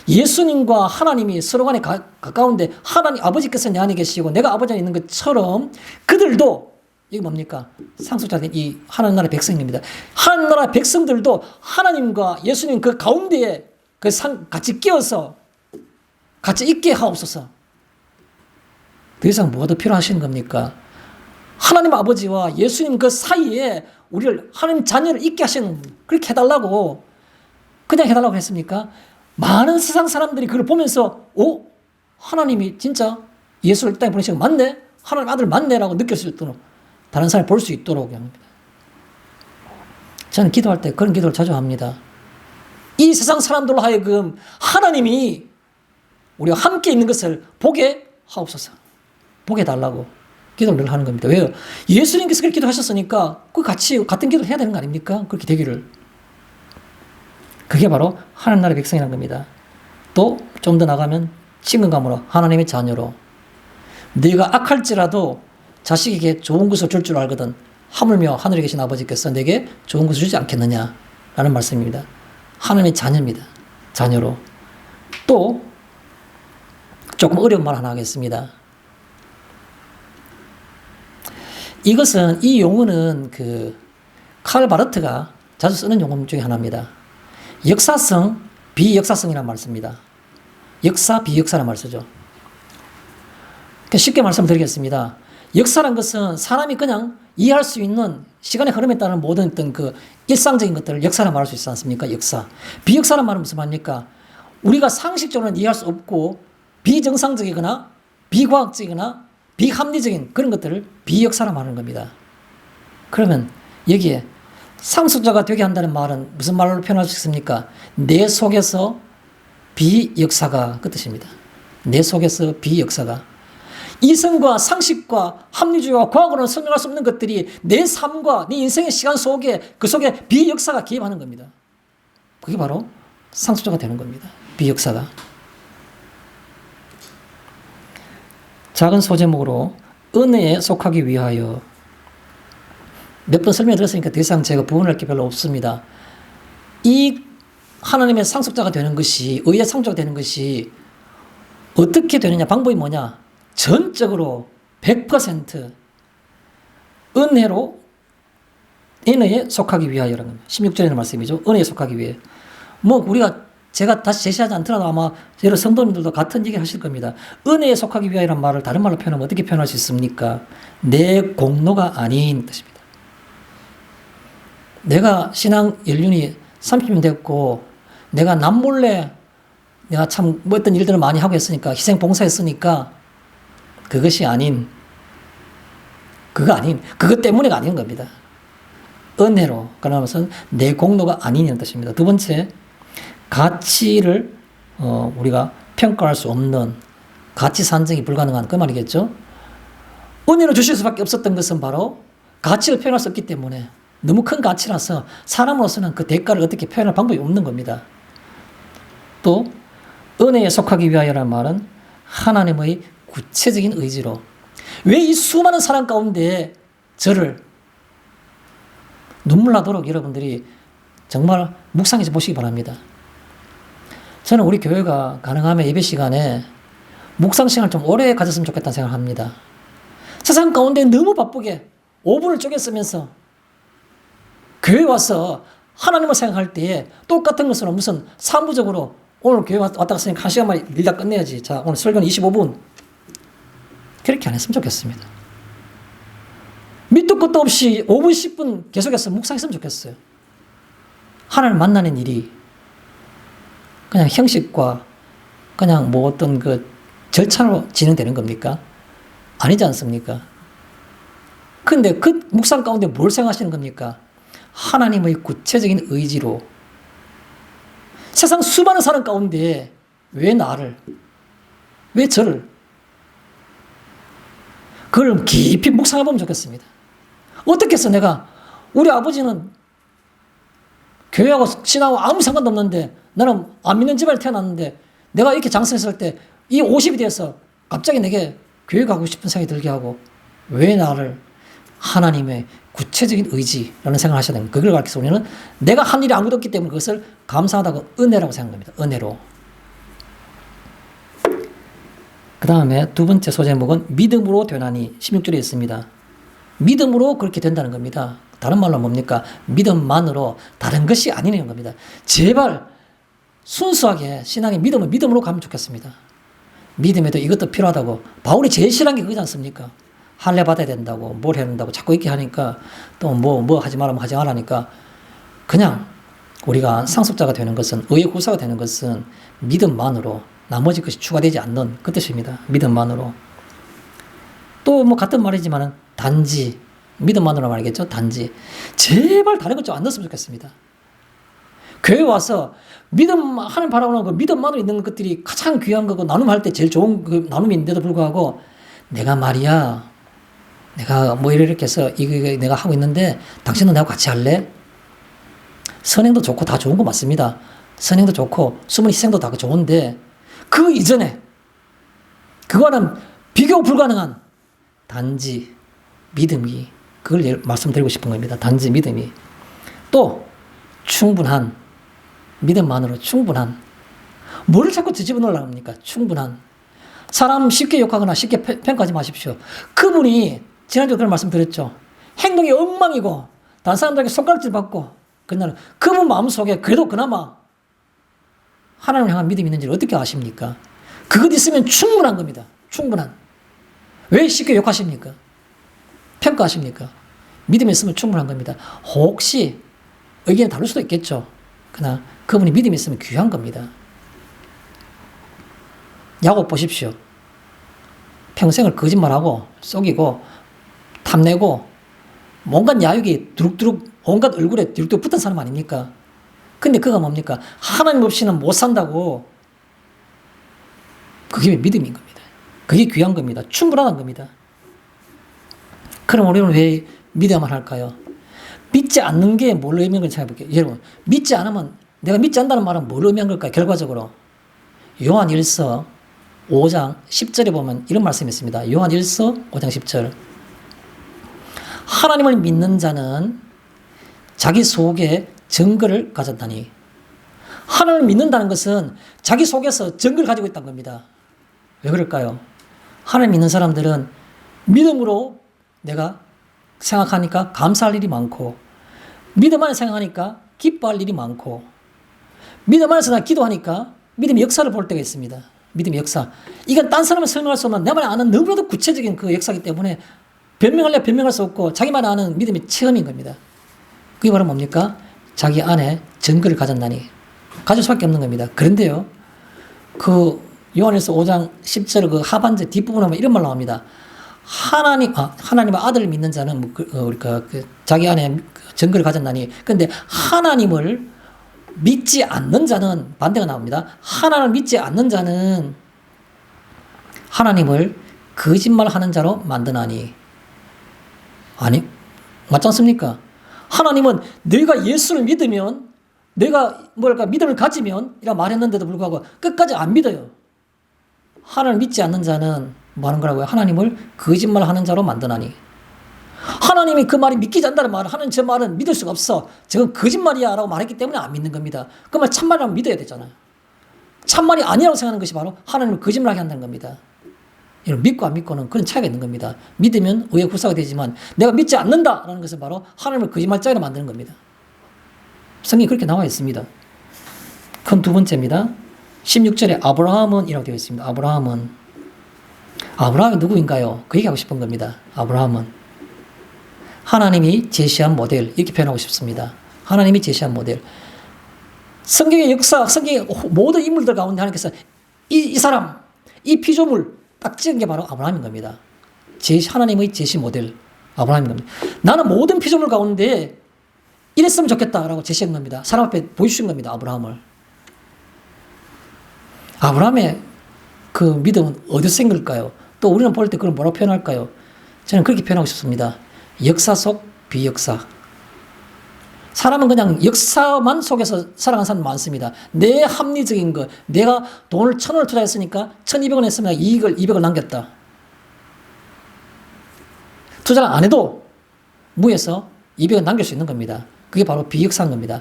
Speaker 1: 예수님과 하나님이 서로 간에 가까운데, 아버지께서 내 안에 계시고, 내가 아버지 안에 있는 것처럼, 그들도, 이게 뭡니까? 상속자된 이 하나님 나라의 백성입니다. 하나님 나라의 백성들도 하나님과 예수님 그 가운데에 같이 끼어서, 같이 있게 하옵소서. 더 이상 뭐가 더 필요하신 겁니까? 하나님 아버지와 예수님 그 사이에 우리를 하나님 자녀를 있게 하시는 그렇게 해달라고 그냥 해달라고 했습니까? 많은 세상 사람들이 그걸 보면서 하나님이 진짜 예수를 이 땅에 보내신 거 맞네? 하나님 아들 맞네라고 느낄 수 있도록 다른 사람이 볼 수 있도록 합니다. 저는 기도할 때 그런 기도를 자주 합니다. 이 세상 사람들로 하여금 하나님이 우리와 함께 있는 것을 보게 하옵소서. 보게 해달라고 기도를 늘 하는 겁니다. 왜요? 예수님께서 그렇게 기도하셨으니까 같은 기도를 해야 되는 거 아닙니까? 그렇게 되기를. 그게 바로 하나님 나라의 백성이라는 겁니다. 또 좀 더 나가면 친근감으로 하나님의 자녀로 네가 악할지라도 자식에게 좋은 것을 줄 줄 알거든 하물며 하늘에 계신 아버지께서 내게 좋은 것을 주지 않겠느냐라는 말씀입니다. 하나님의 자녀입니다. 자녀로. 또 조금 어려운 말 하나 하겠습니다. 이 용어는 칼 바르트가 자주 쓰는 용어 중에 하나입니다. 역사성, 비역사성이라는 말을 씁니다. 역사, 비역사라는 말을 쓰죠. 쉽게 말씀드리겠습니다. 역사란 것은 사람이 그냥 이해할 수 있는 시간의 흐름에 따른 모든 어떤 일상적인 것들을 역사라 말할 수 있지 않습니까? 역사. 비역사란 말은 무슨 말입니까? 우리가 상식적으로는 이해할 수 없고 비정상적이거나 비과학적이거나 비합리적인 그런 것들을 비역사라 말하는 겁니다. 그러면 여기에 상속자가 되게 한다는 말은 무슨 말로 표현할 수 있습니까? 내 속에서 비역사가 그 뜻입니다. 내 속에서 비역사가. 이성과 상식과 합리주의와 과학으로는 설명할 수 없는 것들이 내 삶과 내 인생의 시간 속에 그 속에 비역사가 개입하는 겁니다. 그게 바로 상속자가 되는 겁니다. 비역사가. 작은 소제목으로 은혜에 속하기 위하여 몇 번 설명드렸으니까 더 이상 제가 부분할 게 별로 없습니다. 이 하나님의 상속자가 되는 것이 의의 상속자가 되는 것이 어떻게 되느냐 방법이 뭐냐 전적으로 100% 은혜에 속하기 위하여라는 겁니다. 16절에 있는 말씀이죠. 은혜에 속하기 위해. 제가 다시 제시하지 않더라도 아마 여러 성도님들도 같은 얘기 하실 겁니다. 은혜에 속하기 위하여라는 말을 다른 말로 표현하면 어떻게 표현할 수 있습니까? 내 공로가 아닌 뜻입니다. 내가 신앙 연륜이 30년 됐고 내가 남몰래 내가 참 뭐 어떤 일들을 많이 하고 했으니까 희생 봉사했으니까 그것이 아닌 그것 때문에가 아닌 겁니다. 은혜로 그러면서 내 공로가 아니냐는 뜻입니다. 두 번째, 가치를 우리가 평가할 수 없는 가치 산정이 불가능한 그 말이겠죠. 은혜로 주실 수밖에 없었던 것은 바로 가치를 표현할 수 없기 때문에 너무 큰 가치라서 사람으로서는 그 대가를 어떻게 표현할 방법이 없는 겁니다. 또 은혜에 속하기 위하여라는 말은 하나님의 구체적인 의지로 왜 이 수많은 사람 가운데 저를 눈물 나도록 여러분들이 정말 묵상해서 보시기 바랍니다. 저는 우리 교회가 가능하면 예배 시간에 묵상 시간을 좀 오래 가졌으면 좋겠다는 생각을 합니다. 세상 가운데 너무 바쁘게 5분을 쪼개 쓰면서 교회 와서 하나님을 생각할 때에 똑같은 것으로 무슨 사무적으로 오늘 교회 왔다 갔으니까 1시간 만에 일 다 끝내야지. 자, 오늘 설교는 25분. 그렇게 안 했으면 좋겠습니다. 밑도 끝도 없이 5분, 10분 계속해서 묵상했으면 좋겠어요. 하나님을 만나는 일이 그냥 형식과 그냥 뭐 어떤 그 절차로 진행되는 겁니까? 아니지 않습니까? 근데 그 묵상 가운데 뭘 생각하시는 겁니까? 하나님의 구체적인 의지로 세상 수많은 사람 가운데 왜 나를, 왜 저를, 그걸 깊이 묵상해보면 좋겠습니다. 어떻게 해서 내가, 우리 아버지는 교회하고 신하고 아무 상관도 없는데 나는 안 믿는 집안에 태어났는데 내가 이렇게 장성했을 때 이 50이 돼서 갑자기 내게 교회 가고 싶은 생각이 들게 하고 왜 나를 하나님의 구체적인 의지라는 생각을 하셔야 됩니다. 그걸 가르쳐서 우리는 내가 한 일이 아무것도 없기 때문에 그것을 감사하다고 은혜라고 생각합니다. 은혜로. 그 다음에 두 번째 소제목은 믿음으로 되나니 16절에 있습니다. 믿음으로 그렇게 된다는 겁니다. 다른 말로 뭡니까? 믿음만으로 다른 것이 아니라는 겁니다. 제발 순수하게 신앙의 믿음을 믿음으로 가면 좋겠습니다. 믿음에도 이것도 필요하다고. 바울이 제일 싫어한 게 그거지 않습니까? 할례 받아야 된다고, 뭘 해야 된다고 자꾸 이렇게 하니까 또 뭐 하지 말라면 하지 말라니까 그냥 우리가 상속자가 되는 것은, 의의 구사가 되는 것은 믿음만으로, 나머지 것이 추가되지 않는 그 뜻입니다. 믿음만으로. 또 뭐 같은 말이지만 단지, 믿음만으로 말이겠죠. 단지. 제발 다른 것 좀 안 넣었으면 좋겠습니다. 교회 와서 믿음, 하나님 바라보는 그 믿음만으로 있는 것들이 가장 귀한 거고 나눔할 때 제일 좋은 그 나눔인데도 불구하고 내가 말이야, 내가 뭐 이렇게 해서 이거 내가 하고 있는데 당신도 나하고 같이 할래? 선행도 좋고 다 좋은 거 맞습니다. 선행도 좋고 숨은 희생도 다 좋은데 그 이전에 그거는 비교 불가능한 단지 믿음이, 그걸 말씀드리고 싶은 겁니다. 단지 믿음이. 또 충분한, 믿음만으로 충분한. 뭐를 자꾸 뒤집어 놓으려고 합니까? 충분한. 사람 쉽게 욕하거나 쉽게 평가하지 마십시오. 그분이 지난주에 그런 말씀 드렸죠. 행동이 엉망이고 다른 사람들에게 손가락질 받고 그날 그분 마음속에 그래도 그나마 하나님을 향한 믿음이 있는지를 어떻게 아십니까? 그것 있으면 충분한 겁니다. 충분한. 왜 쉽게 욕하십니까? 평가하십니까? 믿음이 있으면 충분한 겁니다. 혹시 의견이 다를 수도 있겠죠. 그러나 그분이 믿음이 있으면 귀한 겁니다. 야곱 보십시오. 평생을 거짓말하고 속이고 탐내고 온갖 야욕이 두룩두룩, 온갖 얼굴에 두룩두룩 붙은 사람 아닙니까? 근데 그가 뭡니까? 하나님 없이는 못 산다고. 그게 믿음인 겁니다. 그게 귀한 겁니다. 충분한 겁니다. 그럼 우리는 왜 믿어야만 할까요? 믿지 않는 게 뭘 의미하는 건지 생각해볼게요. 여러분, 믿지 않으면, 내가 믿지 않는다는 말은 뭘 의미한 걸까요? 결과적으로. 요한 1서 5장 10절에 보면 이런 말씀이 있습니다. 요한 1서 5장 10절. 하나님을 믿는 자는 자기 속에 증거를 가졌다니. 하나님을 믿는다는 것은 자기 속에서 증거를 가지고 있다는 겁니다. 왜 그럴까요? 하나님 믿는 사람들은 믿음으로 내가 생각하니까 감사할 일이 많고, 믿음 안에 생각하니까 기뻐할 일이 많고, 믿음 안에서 나 기도하니까 믿음의 역사를 볼 때가 있습니다. 믿음의 역사. 이건 딴 사람은 설명할 수 없는 내만 아는 너무나도 구체적인 그 역사이기 때문에 변명할 수 없고 자기만 아는 믿음의 체험인 겁니다. 그게 바로 뭡니까? 자기 안에 증거를 가졌나니. 가질 수밖에 없는 겁니다. 그런데요, 그 요한일서 5장 10절 그 하반절 뒷부분에 보면 이런 말 나옵니다. 하나님의 아들을 믿는 자는 자기 안에 증거를 가졌나니. 그런데 하나님을 믿지 않는 자는 반대가 나옵니다. 하나님을 믿지 않는 자는 하나님을 거짓말하는 자로 만드나니. 아니, 맞지 않습니까? 하나님은 내가 예수를 믿으면, 내가 믿음을 가지면 이라 말했는데도 불구하고 끝까지 안 믿어요. 하나님을 믿지 않는 자는 뭐 하는 거라고요? 하나님을 거짓말하는 자로 만드나니. 하나님이 그 말이 믿기지 않는다는 말은, 하나님 저 말은 믿을 수가 없어, 저건 거짓말이야 라고 말했기 때문에 안 믿는 겁니다. 그 말 참말이라면 믿어야 되잖아요. 참말이 아니라고 생각하는 것이 바로 하나님을 거짓말하게 한다는 겁니다. 이런 믿고 안 믿고는 그런 차이가 있는 겁니다. 믿으면 의의 구사가 되지만 내가 믿지 않는다라는 것은 바로 하나님을 거짓말자로 만드는 겁니다. 성경이 그렇게 나와 있습니다. 큰 두 번째입니다. 16절에 아브라함은 이라고 되어 있습니다. 아브라함이 누구인가요? 그 얘기하고 싶은 겁니다. 아브라함은 하나님이 제시한 모델, 이렇게 표현하고 싶습니다. 하나님이 제시한 모델. 성경의 역사, 성경의 모든 인물들 가운데 하나님께서 이 사람, 이 피조물 딱 찍은 게 바로 아브라함인 겁니다. 하나님의 제시 모델 아브라함인 겁니다. 나는 모든 피조물 가운데 이랬으면 좋겠다라고 제시한 겁니다. 사람 앞에 보여주신 겁니다. 아브라함의 그 믿음은 어디서 생긴 걸까요? 또 우리는 볼 때 그걸 뭐라고 표현할까요? 저는 그렇게 표현하고 싶습니다. 역사 속 비역사. 사람은 그냥 역사만 속에서 살아가는 사람 많습니다. 내 합리적인 것, 내가 돈을 1,000원을 투자했으니까 1,200원 했으면 이익을 200을 남겼다. 투자를 안 해도 무에서 200원 남길 수 있는 겁니다. 그게 바로 비역사인 겁니다.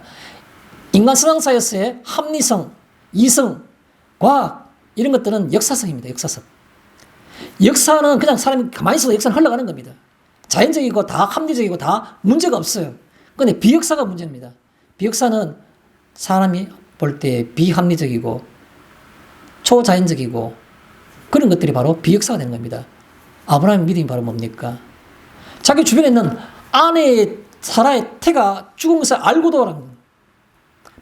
Speaker 1: 인간 세상사에서의 합리성, 이성, 과학 이런 것들은 역사성입니다. 역사성. 역사는 그냥 사람이 가만히 있어도 역사는 흘러가는 겁니다. 자연적이고 다 합리적이고 다 문제가 없어요. 그런데 비역사가 문제입니다. 비역사는 사람이 볼 때 비합리적이고 초자연적이고 그런 것들이 바로 비역사가 되는 겁니다. 아브라함의 믿음이 바로 뭡니까? 자기 주변에 있는 아내의 사라의 태가 죽은 것을 알고도 한 겁니다.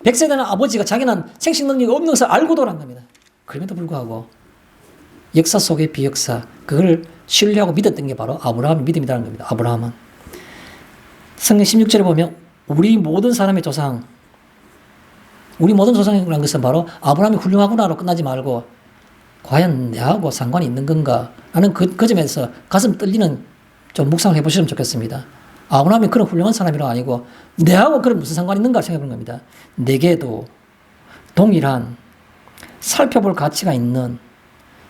Speaker 1: 100세 되는 아버지가 자기는 생식 능력이 없는 것을 알고도 한 겁니다. 그럼에도 불구하고 역사 속의 비역사, 그걸 신뢰하고 믿었던 게 바로 아브라함의 믿음이라는 겁니다. 아브라함은. 성경 16절에 보면 우리 모든 사람의 조상, 우리 모든 조상이라는 것은 바로 아브라함이 훌륭하구나로 끝나지 말고 과연 내하고 상관이 있는 건가 라는 그 점에서 가슴 떨리는 좀 묵상을 해보시면 좋겠습니다. 아브라함이 그런 훌륭한 사람이라 아니고 내하고 그런 무슨 상관이 있는가 생각해 보는 겁니다. 내게도 동일한 살펴볼 가치가 있는,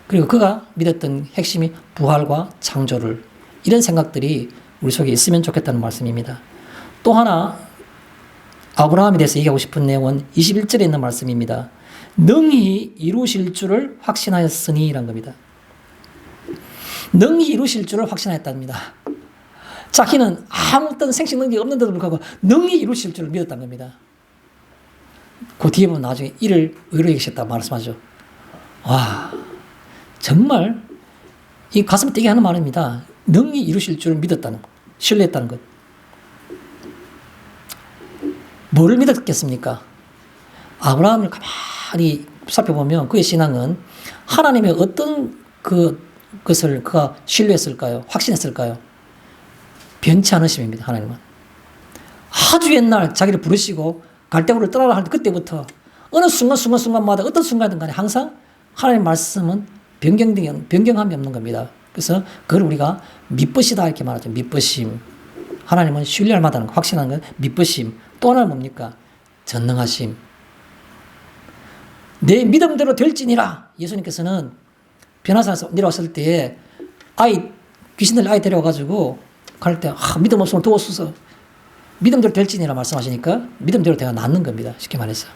Speaker 1: 그리고 그가 믿었던 핵심이 부활과 창조를, 이런 생각들이 우리 속에 있으면 좋겠다는 말씀입니다. 또 하나 아브라함에 대해서 얘기하고 싶은 내용은 21절에 있는 말씀입니다. 능히 이루실 줄을 확신하였으니 이란 겁니다. 능히 이루실 줄을 확신하였답니다. 자기는 아무 어떤 생식 능력이 없는데도 불구하고 능히 이루실 줄을 믿었다는 겁니다. 그 뒤에 보면 나중에 이를 의뢰해 계셨다고 말씀하죠. 와, 정말 이 가슴 뛰게 하는 말입니다. 능히 이루실 줄을 믿었다는 것, 신뢰했다는 것. 뭐를 믿었겠습니까? 아브라함을 가만히 살펴보면 그의 신앙은 하나님의 어떤 것을 그가 신뢰했을까요? 확신했을까요? 변치 않으심입니다. 하나님은. 아주 옛날 자기를 부르시고 갈대고를 떠나라 할 때 그때부터 어느 순간마다 어떤 순간이든 간에 항상 하나님의 말씀은 변경함이 없는 겁니다. 그래서 그걸 우리가 믿으시다 이렇게 말하죠. 믿으심. 하나님은 신뢰할 만하다는 거, 확신하는 건 믿으심. 또 하나는 뭡니까? 전능하심. 내 믿음대로 될지니라. 예수님께서는 변화산에서 내려왔을 때 귀신들 아이 데려와가지고 갈 때 믿음 없으면 도와주소서. 믿음대로 될지니라 말씀하시니까 믿음대로 내가 낫는 겁니다. 쉽게 말해서.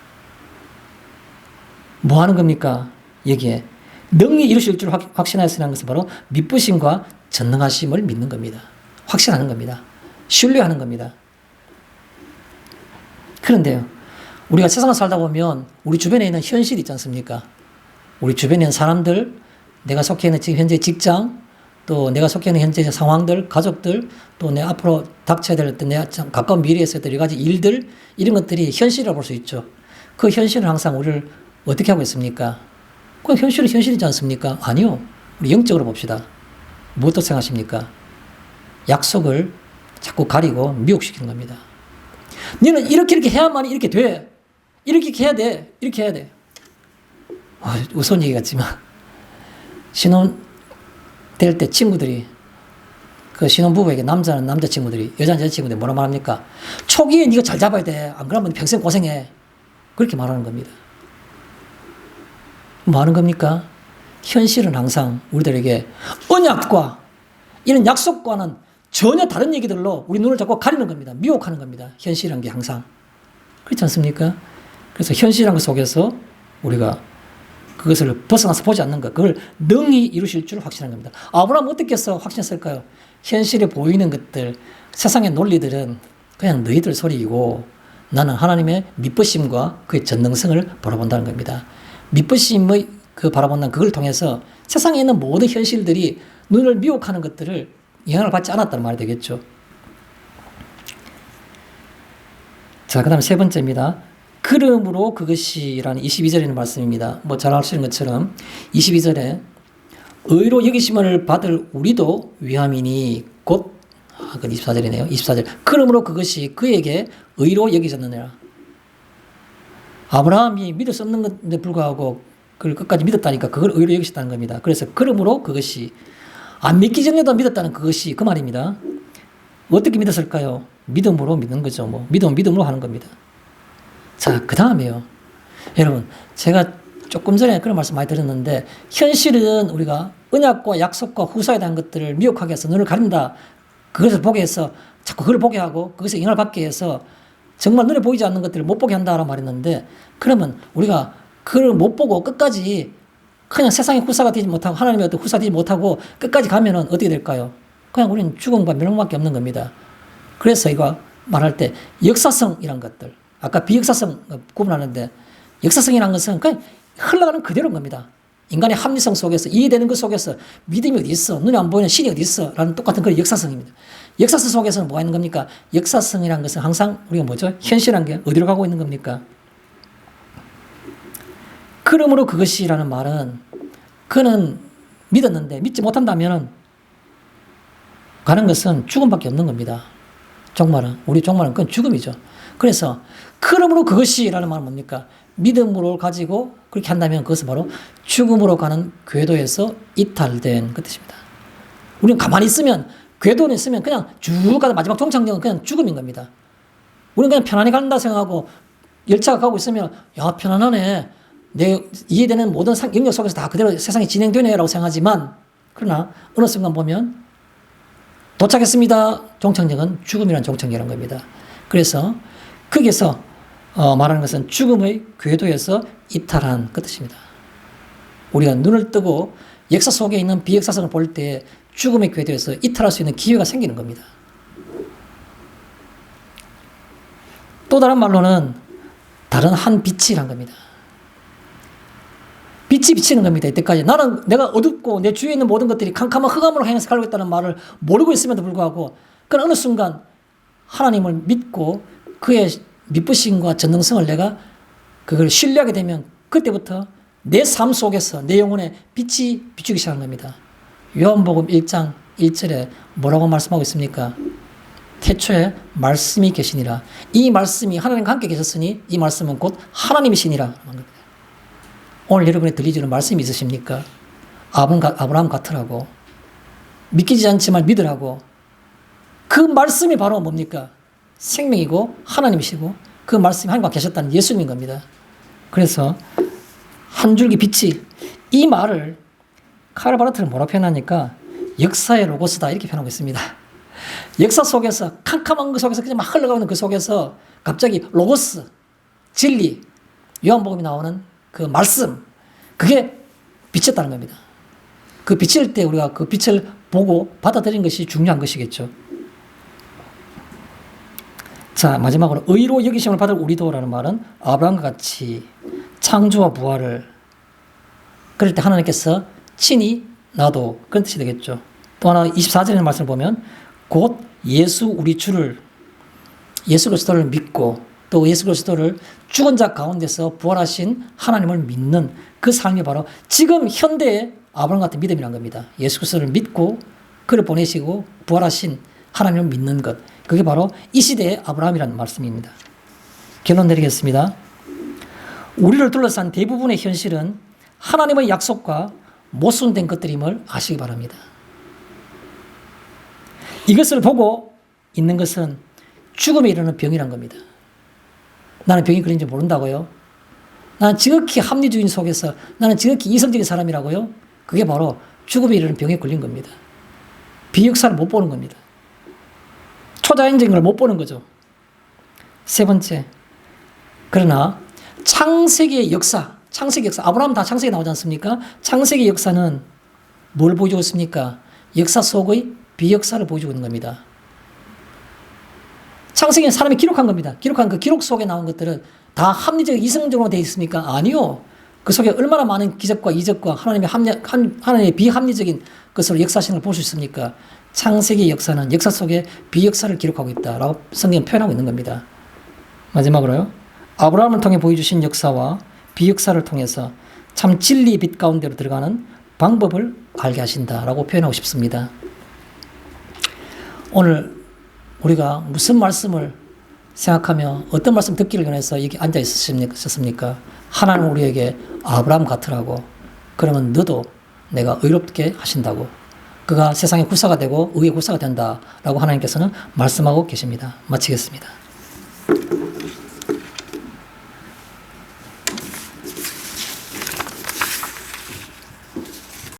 Speaker 1: 뭐 하는 겁니까? 여기에 능히 이루실 줄 확신하였으라는 것은 바로 믿으심과 전능하심을 믿는 겁니다. 확신하는 겁니다. 신뢰하는 겁니다. 그런데요, 우리가 세상을 살다 보면 우리 주변에 있는 현실이 있지 않습니까? 우리 주변에 있는 사람들, 내가 속해 있는 지금 현재 직장, 또 내가 속해 있는 현재 상황들, 가족들, 또 내 앞으로 닥쳐야 될 어떤 내 가까운 미래에서 여러 가지 일들, 이런 것들이 현실이라고 볼 수 있죠. 그 현실은 항상 우리를 어떻게 하고 있습니까? 그 현실은 현실이지 않습니까? 아니요. 우리 영적으로 봅시다. 무엇도 생각하십니까? 약속을 자꾸 가리고 미혹시키는 겁니다. 너는 이렇게 해야만 이렇게 돼. 이렇게 해야 돼. 이렇게 해야 돼. 우스운 얘기 같지만, 신혼 될 때 친구들이, 그 신혼부부에게 남자는 남자친구들이, 여자는 여자친구들이 뭐라 말합니까? 초기에 네가 잘 잡아야 돼. 안 그러면 평생 고생해. 그렇게 말하는 겁니다. 뭐 하는 겁니까? 현실은 항상 우리들에게 언약과 이런 약속과는 전혀 다른 얘기들로 우리 눈을 자꾸 가리는 겁니다. 미혹하는 겁니다. 현실이라는 게 항상. 그렇지 않습니까? 그래서 현실이라는 것 속에서 우리가 그것을 벗어나서 보지 않는 것, 그걸 능히 이루실 줄 확신한 겁니다. 아브라함은 어떻게 해서 확신했을까요? 현실에 보이는 것들, 세상의 논리들은 그냥 너희들 소리이고 나는 하나님의 믿으심과 그의 전능성을 바라본다는 겁니다. 믿으심의 그 바라본다는 그걸 통해서 세상에 있는 모든 현실들이 눈을 미혹하는 것들을 영향을 받지 않았다는 말이 되겠죠. 자, 그 다음에 세 번째입니다. 그러므로 그것이라는 22절에 있는 말씀입니다. 뭐 잘 아시는 것처럼 22절에 의로 여기심을 받을 우리도 위함이니 곧, 그건 24절이네요. 24절. 그러므로 그것이 그에게 의로 여기졌느니라. 아브라함이 믿을 수 없는 것에 불구하고 그걸 끝까지 믿었다니까 그걸 의로 여기셨다는 겁니다. 그래서 그러므로 그것이, 안 믿기 전에도 믿었다는 그것이 그 말입니다. 어떻게 믿었을까요? 믿음으로 믿는 거죠. 뭐 믿음으로 하는 겁니다. 자, 그 다음에요. 여러분, 제가 조금 전에 그런 말씀 많이 드렸는데, 현실은 우리가 언약과 약속과 후사에 대한 것들을 미혹하게 해서 눈을 가린다. 그것을 보게 해서 자꾸 그걸 보게 하고 그것에 영향을 받게 해서 정말 눈에 보이지 않는 것들을 못 보게 한다라고 말했는데, 그러면 우리가 그걸 못 보고 끝까지 그냥 세상의 후사가 되지 못하고 하나님의 어떤 후사가 되지 못하고 끝까지 가면은 어떻게 될까요? 그냥 우리는 죽음과 멸망밖에 없는 겁니다. 그래서 이거 말할 때 역사성이란 것들, 아까 비역사성 구분하는데 역사성이라는 것은 그냥 흘러가는 그대로인 겁니다. 인간의 합리성 속에서 이해되는 것 속에서 믿음이 어디 있어? 눈에 안 보이는 신이 어디 있어? 라는 똑같은 그런 역사성입니다. 역사성 속에서는 뭐가 있는 겁니까? 역사성이라는 것은 항상 우리가 뭐죠? 현실이라는 게 어디로 가고 있는 겁니까? 그러므로 그것이라는 말은 그는 믿었는데 믿지 못한다면 가는 것은 죽음밖에 없는 겁니다. 종말은, 우리 종말은 그건 죽음이죠. 그래서 그러므로 그것이라는 말은 뭡니까? 믿음으로 가지고 그렇게 한다면 그것은 바로 죽음으로 가는 궤도에서 이탈된 그 뜻입니다. 우리는 가만히 있으면, 궤도에 있으면 그냥 쭉 가다 마지막 종착역은 그냥 죽음인 겁니다. 우리는 그냥 편안히 간다 생각하고 열차가 가고 있으면 야, 편안하네. 내 이해되는 모든 영역 속에서 다 그대로 세상이 진행되네라고 생각하지만, 그러나 어느 순간 보면 도착했습니다. 종착역은 죽음이라는 종착역이라는 겁니다. 그래서 거기서 말하는 것은 죽음의 궤도에서 이탈한 그 뜻입니다. 우리가 눈을 뜨고 역사 속에 있는 비역사성을 볼 때 죽음의 궤도에서 이탈할 수 있는 기회가 생기는 겁니다. 또 다른 말로는 다른 한 빛이란 겁니다. 빛이 비치는 겁니다. 이때까지 나는 내가 어둡고 내 주위에 있는 모든 것들이 캄캄한 흑암으로 향해서 살고 있다는 말을 모르고 있음에도 불구하고, 그 어느 순간 하나님을 믿고 그의 믿으심과 전능성을 내가 그걸 신뢰하게 되면 그때부터 내 삶 속에서 내 영혼에 빛이 비추기 시작하는 겁니다. 요한복음 1장 1절에 뭐라고 말씀하고 있습니까? 태초에 말씀이 계시니라. 이 말씀이 하나님과 함께 계셨으니 이 말씀은 곧 하나님이시니라. 오늘 여러분이 들리지는 말씀이 있으십니까? 아브라함 같으라고. 믿기지 않지만 믿으라고. 그 말씀이 바로 뭡니까? 생명이고 하나님이시고 그 말씀이 하나님과 계셨다는 예수님인 겁니다. 그래서 한 줄기 빛이, 이 말을 카를 바르트는 뭐라고 표현하니까 역사의 로고스다 이렇게 표현하고 있습니다. 역사 속에서 캄캄한 그 속에서 그냥 막 흘러가는 그 속에서 갑자기 로고스, 진리, 요한복음이 나오는 그 말씀, 그게 비쳤다는 겁니다. 그 비칠 때 우리가 그 빛을 보고 받아들이는 것이 중요한 것이겠죠. 자, 마지막으로 의로 여기심을 받을 우리도라는 말은 아브라함과 같이 창조와 부활을, 그럴 때 하나님께서 친히 나도, 그런 뜻이 되겠죠. 또 하나 24절의 말씀을 보면 곧 예수 우리 주를 예수 그리스도를 믿고 또 예수 그리스도를 죽은 자 가운데서 부활하신 하나님을 믿는 그 삶이 바로 지금 현대의 아브라함 같은 믿음이란 겁니다. 예수 그리스도를 믿고 그를 보내시고 부활하신 하나님을 믿는 것. 그게 바로 이 시대의 아브라함이라는 말씀입니다. 결론 내리겠습니다. 우리를 둘러싼 대부분의 현실은 하나님의 약속과 모순된 것들임을 아시기 바랍니다. 이것을 보고 있는 것은 죽음에 이르는 병이란 겁니다. 나는 병이 그런지 모른다고요? 나는 지극히 합리주의 속에서 나는 지극히 이성적인 사람이라고요? 그게 바로 죽음에 이르는 병에 걸린 겁니다. 비역사를 못 보는 겁니다. 초자연적인 걸 못 보는 거죠. 세 번째, 그러나 창세기의 역사, 아브라함 다 창세기 나오지 않습니까? 창세기 역사는 뭘 보여주고 있습니까? 역사 속의 비역사를 보여주고 있는 겁니다. 창세기는 사람이 기록한 겁니다. 기록한 그 기록 속에 나온 것들은 다 합리적, 이성적으로 되어 있습니까? 아니요. 그 속에 얼마나 많은 기적과 이적과 하나님의 비합리적인 것으로 역사하시는 걸 볼 수 있습니까? 창세기 역사는 역사 속에 비역사를 기록하고 있다라고 성경은 표현하고 있는 겁니다. 마지막으로요. 아브라함을 통해 보여주신 역사와 비역사를 통해서 참 진리의 빛 가운데로 들어가는 방법을 알게 하신다라고 표현하고 싶습니다. 오늘 우리가 무슨 말씀을 생각하며 어떤 말씀 듣기를 원해서 여기 앉아 있으셨습니까? 하나님은 우리에게 아브라함 같으라고, 그러면 너도 내가 의롭게 하신다고, 그가 세상의 구사가 되고 의의 구사가 된다라고 하나님께서는 말씀하고 계십니다. 마치겠습니다.